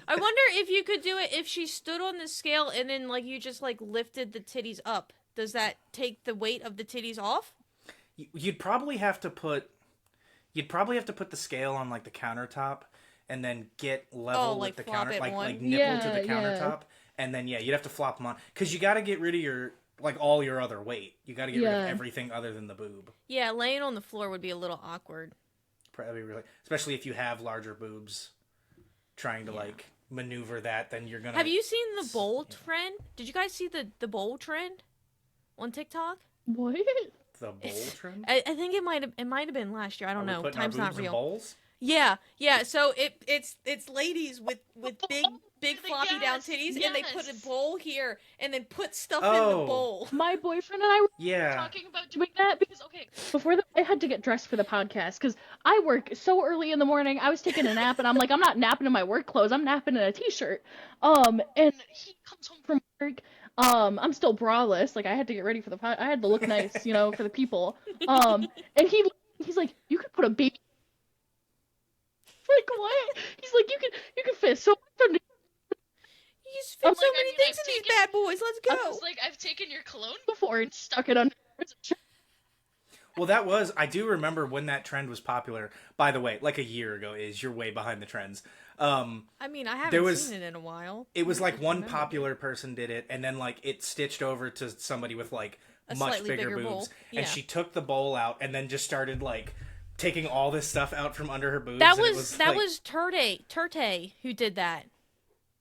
I wonder if you could do it if she stood on the scale and then like you just like lifted the titties up. Does that take the weight of the titties off? You'd probably have to put the scale on like the countertop and then get level like with the flop counter, it like on? nipple to the Yeah, countertop, and then you'd have to flop them on because you got to get rid of your like all your other weight. You got to get rid of Yeah. everything other than the boob. Yeah, laying on the floor would be a little awkward. Probably really, especially if you have larger boobs. Trying to like maneuver that, then you're gonna. Have you seen the bowl trend? Did you guys see the bowl trend on TikTok? what? the bowl trend? I think it might have been last year. I don't Are we know. putting our Time's not boobs in real. bowls? Yeah, yeah. So it's ladies with big floppy down Yes, titties, and they put a yes. bowl here, and then put stuff in Oh. the bowl. My boyfriend and I were Yeah. talking about doing that because before I had to get dressed for the podcast because I work so early in the morning. I was taking a nap and I'm like, I'm not napping in my work clothes. I'm napping in a t-shirt. And he comes home from work. I'm still braless. Like I had to get ready for the I had to look nice, for the people. And he's like, you could put a baby. Like what? He's like, you can fit so much under. He's fit I'm so like, many things in these bad boys. Let's I go. was like, I've taken your cologne before and stuck it under. Well, I do remember when that trend was popular. By the way, like a year ago, you're way behind the trends. I mean, I haven't seen it in a while. It was like one remember popular person did it, and then like it stitched over to somebody with like A much slightly bigger bigger boobs, bowl. and Yeah. she took the bowl out and then just started like taking all this stuff out from under her boobs. That and was like, Turte who did that.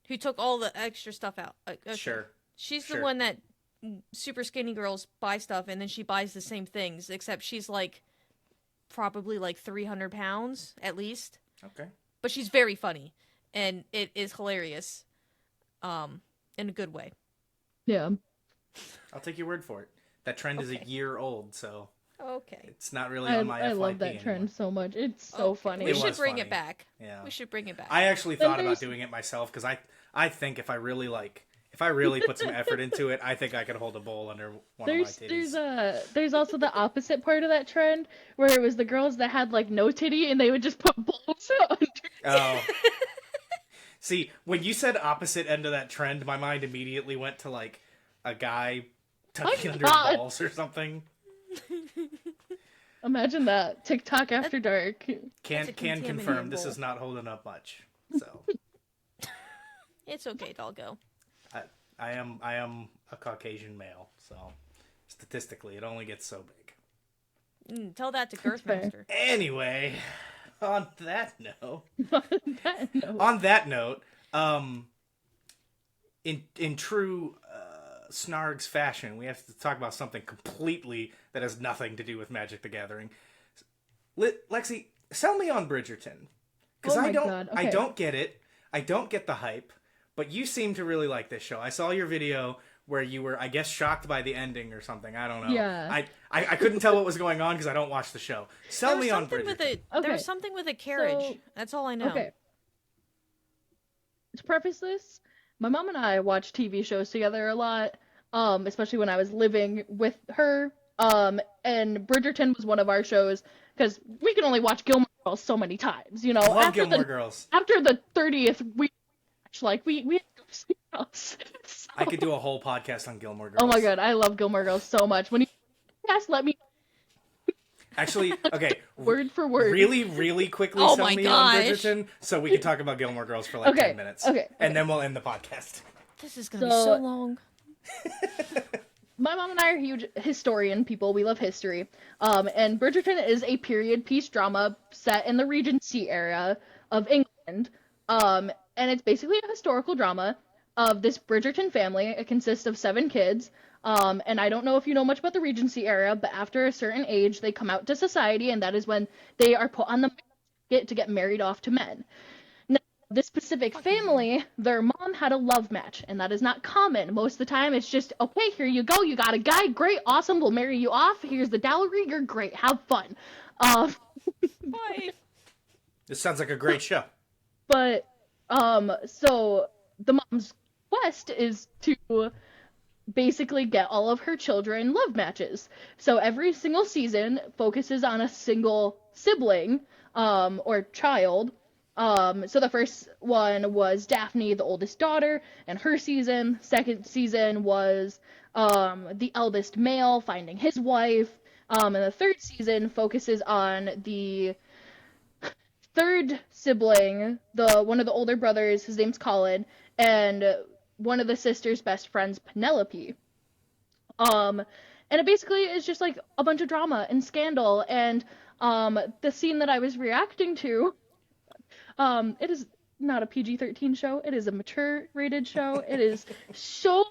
Who took all the extra stuff out. Okay. Sure. She's Sure. the one that super skinny girls buy stuff, and then she buys the same things, except she's like probably like 300 pounds at least. Okay. But she's very funny, and it is hilarious, in a good way. Yeah. I'll take your word for it. That trend is a year old, so Okay. it's not really on my I FYP love that anymore. trend so much. It's so funny. We It should was bring funny. it back. Yeah. We should bring it back. I actually Then thought about there's- doing it myself because I think if I really put some effort into it, I think I could hold a bowl under one of my titties. There's also the opposite part of that trend where it was the girls that had like no titty and they would just put balls under. Oh. See, when you said opposite end of that trend, my mind immediately went to like a guy tucking under his God. balls or something. Imagine that. TikTok after dark. Can That's a contaminated confirm this bowl. is not holding up much. So It's okay, doggo. I am a Caucasian male, so statistically it only gets so big. Tell that to fair. Girthmaster. Anyway, on that note, No. in true Snargs fashion, we have to talk about something completely that has nothing to do with Magic the Gathering. Lexi, sell me on Bridgerton, because Oh my I don't God, I okay. don't get it. I don't get the hype, but you seem to really like this show. I saw your video where you were, I guess, shocked by the ending or something. I don't know. Yeah. I couldn't tell what was going on because I don't watch the show. Sell me on Bridgerton. There Okay, was something with a carriage. so- That's all I know. Okay. To preface this, my mom and I watch TV shows together a lot, especially when I was living with her. And Bridgerton was one of our shows because we can only watch Gilmore Girls so many times, Love after Gilmore the Girls. after the 30th week, like we had to go somewhere else. So- I could do a whole podcast on Gilmore Girls. Oh my God, I love Gilmore Girls so much. When you podcast, let me Actually, okay. word for word. Really, really quickly Oh sell my me on gosh. Bridgerton so we can talk about Gilmore Girls for like Okay, 10 minutes. okay, And then we'll end the podcast. This is gonna be So- so long. My mom and I are huge historian people. We love history. And Bridgerton is a period piece drama set in the Regency era of England. And it's basically a historical drama of this Bridgerton family. It consists of 7 kids. And I don't know if you know much about the Regency era, but after a certain age, they come out to society, and that is when they are put on the market to get married off to men. Now, this specific family, their mom had a love match, and that is not common. Most of the time, it's just, okay, here you go, you got a guy, great, awesome, we'll marry you off, here's the dowry, you're great, have fun. Why? This sounds like a great show. But, so the mom's quest is to basically get all of her children love matches. So every single season focuses on a single sibling, or child. So the first one was Daphne, the oldest daughter, and her season. Second season was, the eldest male finding his wife. And the third season focuses on the third sibling, one of the older brothers, his name's Colin, and one of the sister's best friends, Penelope. And it basically is just like a bunch of drama and scandal, and the scene that I was reacting to, it is not a PG-13 show, it is a mature rated show. It is so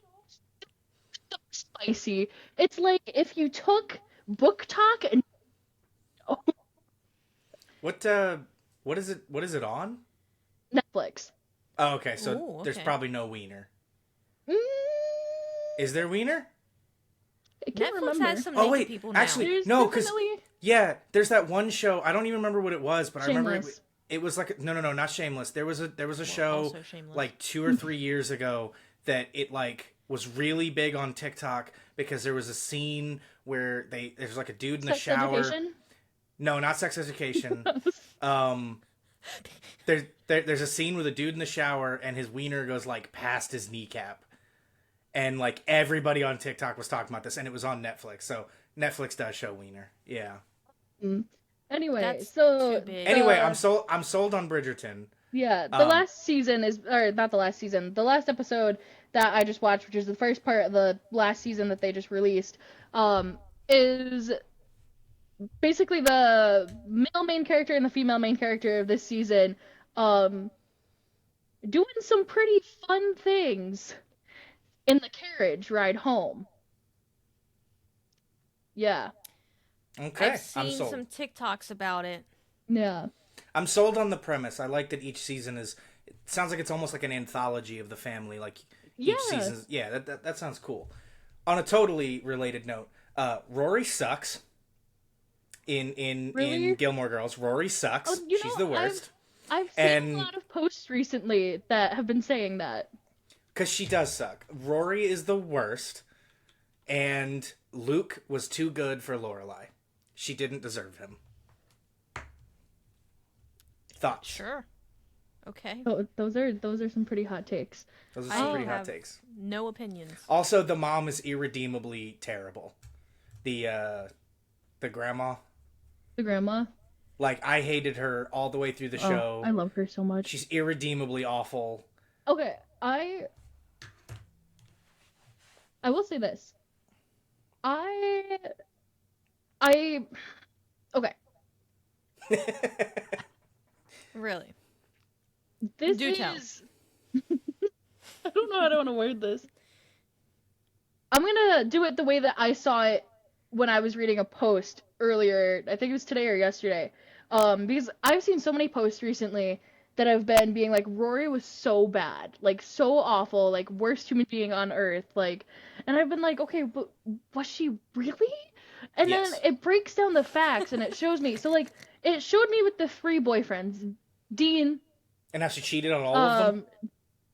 spicy. It's like if you took book talk and What What is it? What is it on? Netflix. Oh, okay. So Ooh, there's okay. probably no wiener. Mm, Is there wiener? I can't Netflix remember. has some Oh, naked wait, people now. actually- There's no, 'cause- definitely Yeah, there's that one show. I don't even remember what it was, but I remember Shameless. it was like no, not Shameless. There was a show also Shameless. like 2 or 3 years ago that it like was really big on TikTok because there was a scene where there's like a dude in the Sex shower. Education. No, not Sex Education. There's a scene with a dude in the shower and his wiener goes like past his kneecap, and like everybody on TikTok was talking about this, and it was on Netflix. So Netflix does show wiener. Yeah. Anyway, That's so too big. Anyway, I'm sold on Bridgerton. yeah, the last season is, or not the last season, the last episode that I just watched, which is the first part of the last season that they just released, is basically the male main character and the female main character of this season, doing some pretty fun things in the carriage ride home. Yeah. Okay, I've I'm seen sold. some TikToks about it. Yeah. I'm sold on the premise. I like that each season is. It sounds like it's almost like an anthology of the family. Like each Yeah. season. Yeah, that sounds cool. On a totally related note, Rory sucks. In Really? Gilmore Girls, Rory sucks. Oh, you She's know, the worst I've seen And- a lot of posts recently that have been saying that. because she does suck. Rory is the worst, and Luke was too good for Lorelai. She didn't deserve him. Thoughts? Sure. Okay. Oh, those are some pretty hot takes. Those are some I pretty hot have takes. no opinions. Also, the mom is irredeemably terrible. The grandma, The grandma. like I hated her all the way through the show. Oh, I love her so much. She's irredeemably awful. Okay, I will say this. I okay. Really. This Do tell. is I don't know how to want to word this. I'm gonna do it the way that I saw it when I was reading a post earlier. I think it was today or yesterday. Because I've seen so many posts recently that have been being like, Rory was so bad, like so awful, like worst human being on earth, like, and I've been like, okay, but was she really? And Yes. then it breaks down the facts and it shows me. So like, it showed me with the 3 boyfriends, Dean, And how she cheated on all of them.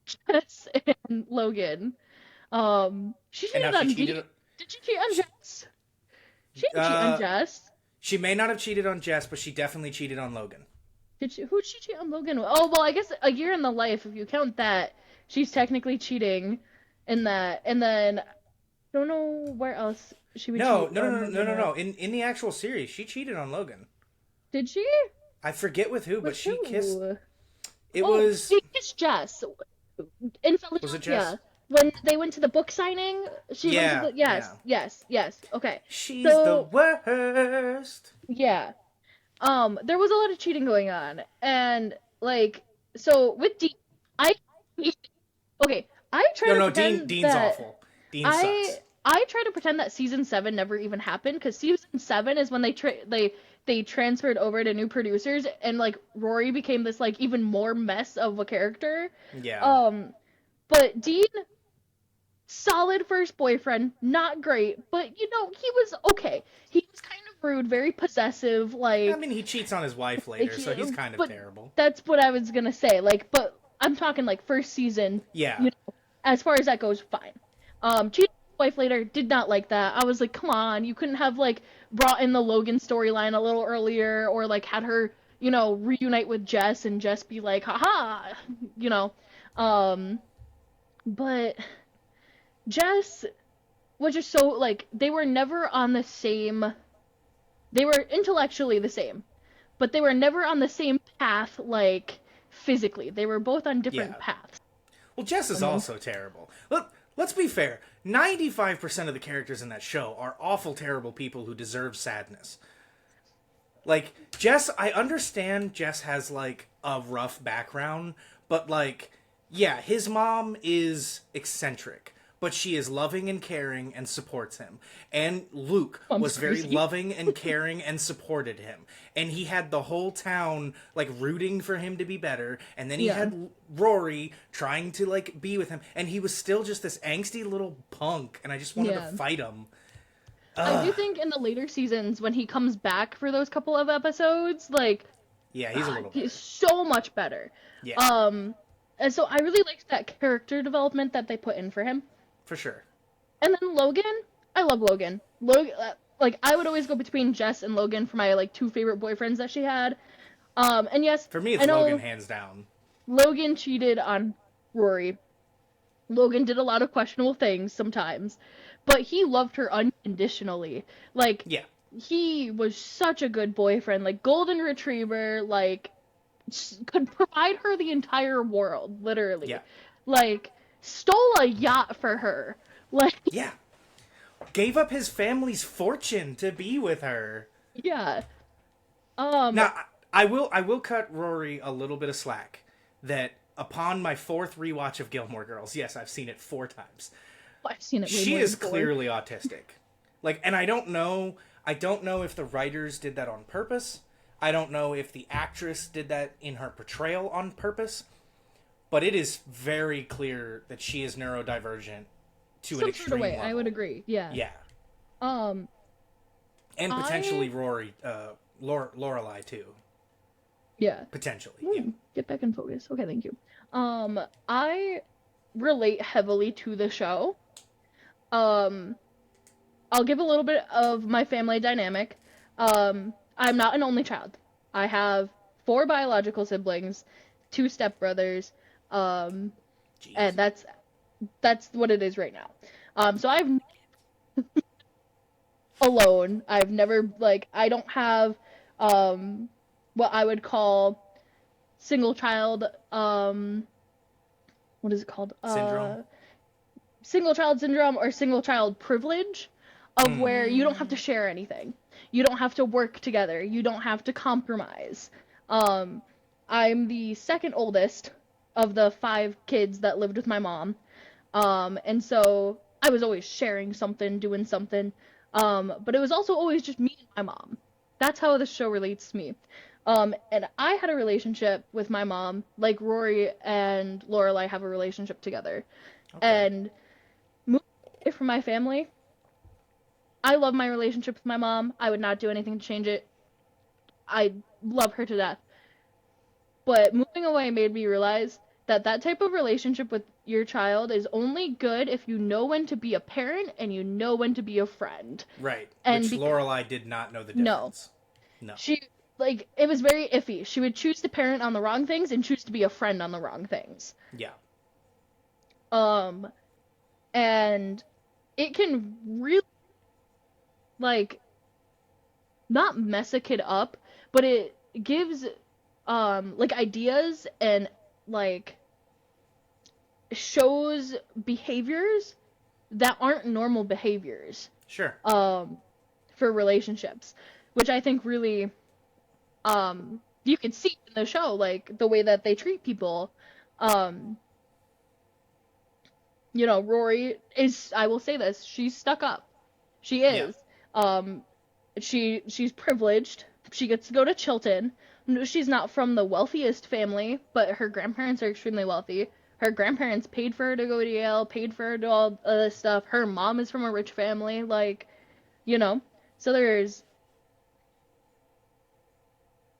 Jess, and Logan. She And cheated how on she Dean. cheated. Did she cheat on Jess? She didn't cheat on Jess. She may not have cheated on Jess, but she definitely cheated on Logan. Who'd she cheat on Logan with? Oh, well, I guess A Year in the Life, if you count that, she's technically cheating in that. And then, I don't know where else she would No. cheat on Logan with. In the actual series, she cheated on Logan. Did she? I forget with who, but With she who? kissed. It Oh, was. she kissed Jess in Philadelphia. Was it Jess? When they went to the book signing, she Yeah, went to the, yes, okay. She's So- the worst. Yeah. There was a lot of cheating going on, and like, so with Dean, I try to No, pretend Dean's that awful. Dean sucks. I try to pretend that season 7 never even happened, because season 7 is when they transferred over to new producers, and like Rory became this like even more mess of a character. Yeah. But Dean, solid first boyfriend, not great, but you know, he was okay. He was kind of rude, very possessive, like, I mean, he cheats on his wife later, so he's kind of but terrible. that's what I was gonna say. Like, but I'm talking like first season. Yeah. You know, as far as that goes, fine. Cheating on his wife later, did not like that. I was like, come on, you couldn't have like brought in the Logan storyline a little earlier, or like had her, you know, reunite with Jess and Jess be like, haha, you know. But Jess was just so, like, they were never on the same, they were intellectually the same, but they were never on the same path, like, physically. They were both on different Yeah. paths. Well, Jess is also terrible. Let's be fair. 95% of the characters in that show are awful, terrible people who deserve sadness. Like, Jess, I understand Jess has, like, a rough background, but, like, yeah, his mom is eccentric. but she is loving and caring and supports him. And Luke Mom's was very crazy. loving and caring and supported him. And he had the whole town, like, rooting for him to be better. And then he Yeah. had Rory trying to, like, be with him. And he was still just this angsty little punk. And I just wanted Yeah. to fight him. I do think in the later seasons, when he comes back for those couple of episodes, like, Yeah, he's a little better. he's so much better. Yeah, And so I really liked that character development that they put in for him. for sure. And then Logan, I love Logan. Logan, like, I would always go between Jess and Logan for my, like, 2 favorite boyfriends that she had. And yes, For me, it's I know Logan, hands down. Logan cheated on Rory. Logan did a lot of questionable things sometimes, but he loved her unconditionally. Like, Yeah. he was such a good boyfriend, like, golden retriever, like, could provide her the entire world, literally. Yeah. Like, stole a yacht for her. Like, Yeah. Gave up his family's fortune to be with her. yeah. Now, I will cut Rory a little bit of slack that upon my 4th rewatch of Gilmore Girls, yes, I've seen it 4 times. I've seen it way She more is than 4. clearly autistic. Like, and I don't know if the writers did that on purpose. I don't know if the actress did that in her portrayal on purpose. But it is very clear that she is neurodivergent to an Some extreme sort of way, level. I would agree. Yeah. Yeah. Um, And potentially Rory, Lorelai too. yeah. Potentially. Ooh, Yeah. Get back in focus. Okay, thank you. I relate heavily to the show. I'll give a little bit of my family dynamic. I'm not an only child. I have 4 biological siblings, 2 stepbrothers, Jeez. and that's what it is right now. So I've alone. I've never, like, I don't have what I would call single child what is it called? Syndrome? Single child syndrome or single child privilege, of where you don't have to share anything. You don't have to work together. You don't have to compromise. I'm the second oldest of the 5 kids that lived with my mom. And so I was always sharing something, doing something. But it was also always just me and my mom. That's how the show relates to me. And I had a relationship with my mom, like Rory and Lorelai have a relationship together. Okay. And moving away from my family, I love my relationship with my mom. I would not do anything to change it. I love her to death. But moving away made me realize that that type of relationship with your child is only good if you know when to be a parent and you know when to be a friend. Right. And Which Lorelai did not know the difference. No. She, like, it was very iffy. She would choose to parent on the wrong things and choose to be a friend on the wrong things. Yeah. And it can really, like, not mess a kid up, but it gives, like, ideas and, like, shows behaviors that aren't normal behaviors, Sure. for relationships, which I think really, you can see in the show, like, the way that they treat people. You know, Rory is, I will say this, she's stuck up. She is. She's privileged. She gets to go to Chilton. No, she's not from the wealthiest family, but her grandparents are extremely wealthy. Her grandparents paid for her to go to Yale, paid for her to all of this stuff. Her mom is from a rich family, like, you know. So there's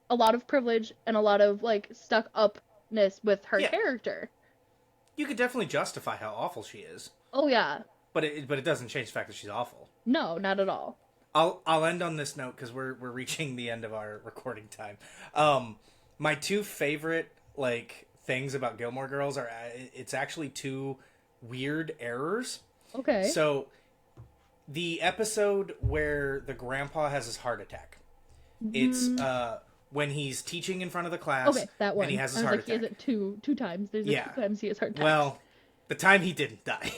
a lot of privilege and a lot of, like, stuck upness with her Yeah. character. You could definitely justify how awful she is, Oh yeah. but it doesn't change the fact that she's awful. No, not at all. I'll end on this note because we're reaching the end of our recording time. My 2 favorite, like, things about Gilmore Girls are it's actually 2 weird errors. Okay. So the episode where the grandpa has his heart attack. It's when he's teaching in front of the class. Okay, that one. And he has his I was heart like, attack. he has it two times. There's Yeah. 2 times he has heart attack. Well, the time he didn't die.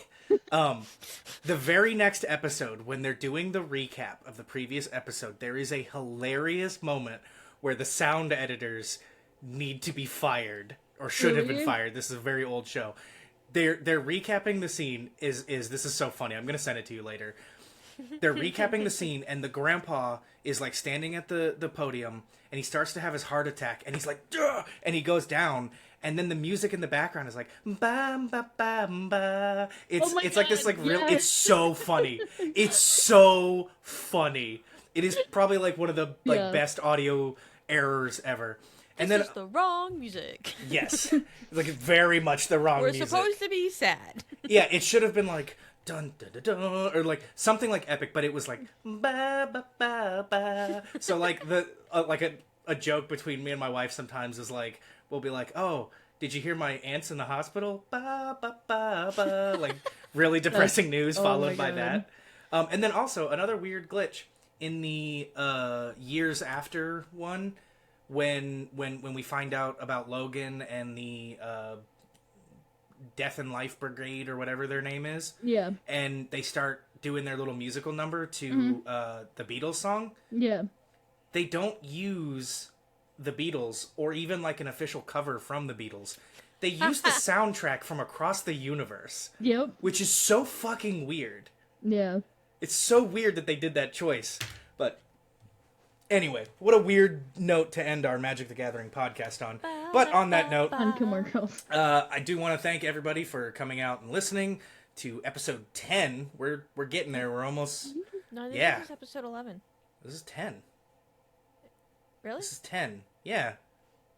The very next episode, when they're doing the recap of the previous episode, there is a hilarious moment where the sound editors need to be fired, or should have been Really? fired. This is a very old show. they're recapping the scene. Is this is so funny? I'm gonna send it to you later. They're recapping the scene, and the grandpa is like standing at the podium, and he starts to have his heart attack, and he's like, "Duh!" And he goes down, and then the music in the background is like, "Ba ba ba ba." It's like this like real. yes. It's so funny. It's so funny. It is probably like one of the like best audio errors ever. And This then is the wrong music. yes, like very much the wrong We're music. supposed to be sad. Yeah, it should have been like dun dun dun dun or like something like epic, but it was like ba ba ba ba. So like the like a joke between me and my wife sometimes is like we'll be like, "Oh, did you hear my aunt's in the hospital?" Ba ba ba ba. Like really depressing news followed by God. that. And then also another weird glitch in the years after one when we find out about Logan and the Death and Life Brigade or whatever their name is. Yeah. And they start doing their little musical number to the Beatles song. Yeah. They don't use the Beatles or even like an official cover from the Beatles. They use the soundtrack from across the universe, Yep. which is so fucking weird. Yeah. It's so weird that they did that choice. But anyway, what a weird note to end our Magic the Gathering podcast on. But on that note, On Gilmore Girls. I do want to thank everybody for coming out and listening to episode 10. We're getting there. We're almost... No, I think Yeah. this is episode 11. This is 10. Really? This is 10. Yeah.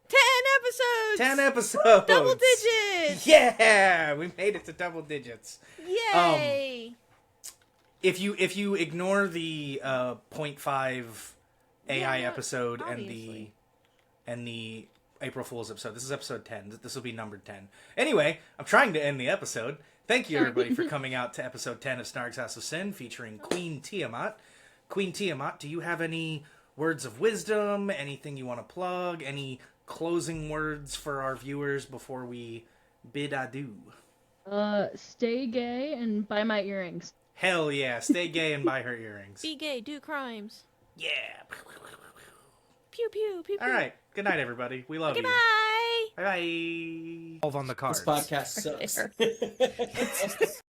10 episodes! 10 episodes! Double digits! Yeah! We made it to double digits. Yay! If you ignore the 0.5 AI Yeah, episode obviously. and the April Fool's episode, this is episode 10. This will be numbered 10. Anyway, I'm trying to end the episode. Thank you, everybody, for coming out to episode 10 of Snarg's House of Sin, featuring Queen Tiamat. Queen Tiamat, do you have any words of wisdom, anything you want to plug, any closing words for our viewers before we bid adieu? Stay gay and buy my earrings. Hell yeah, stay gay and buy her earrings. Be gay, do crimes. Yeah. Pew pew, pew pew. All right, good night, everybody. We love you. Goodbye! Bye-bye. All on the cards. This podcast sucks. There.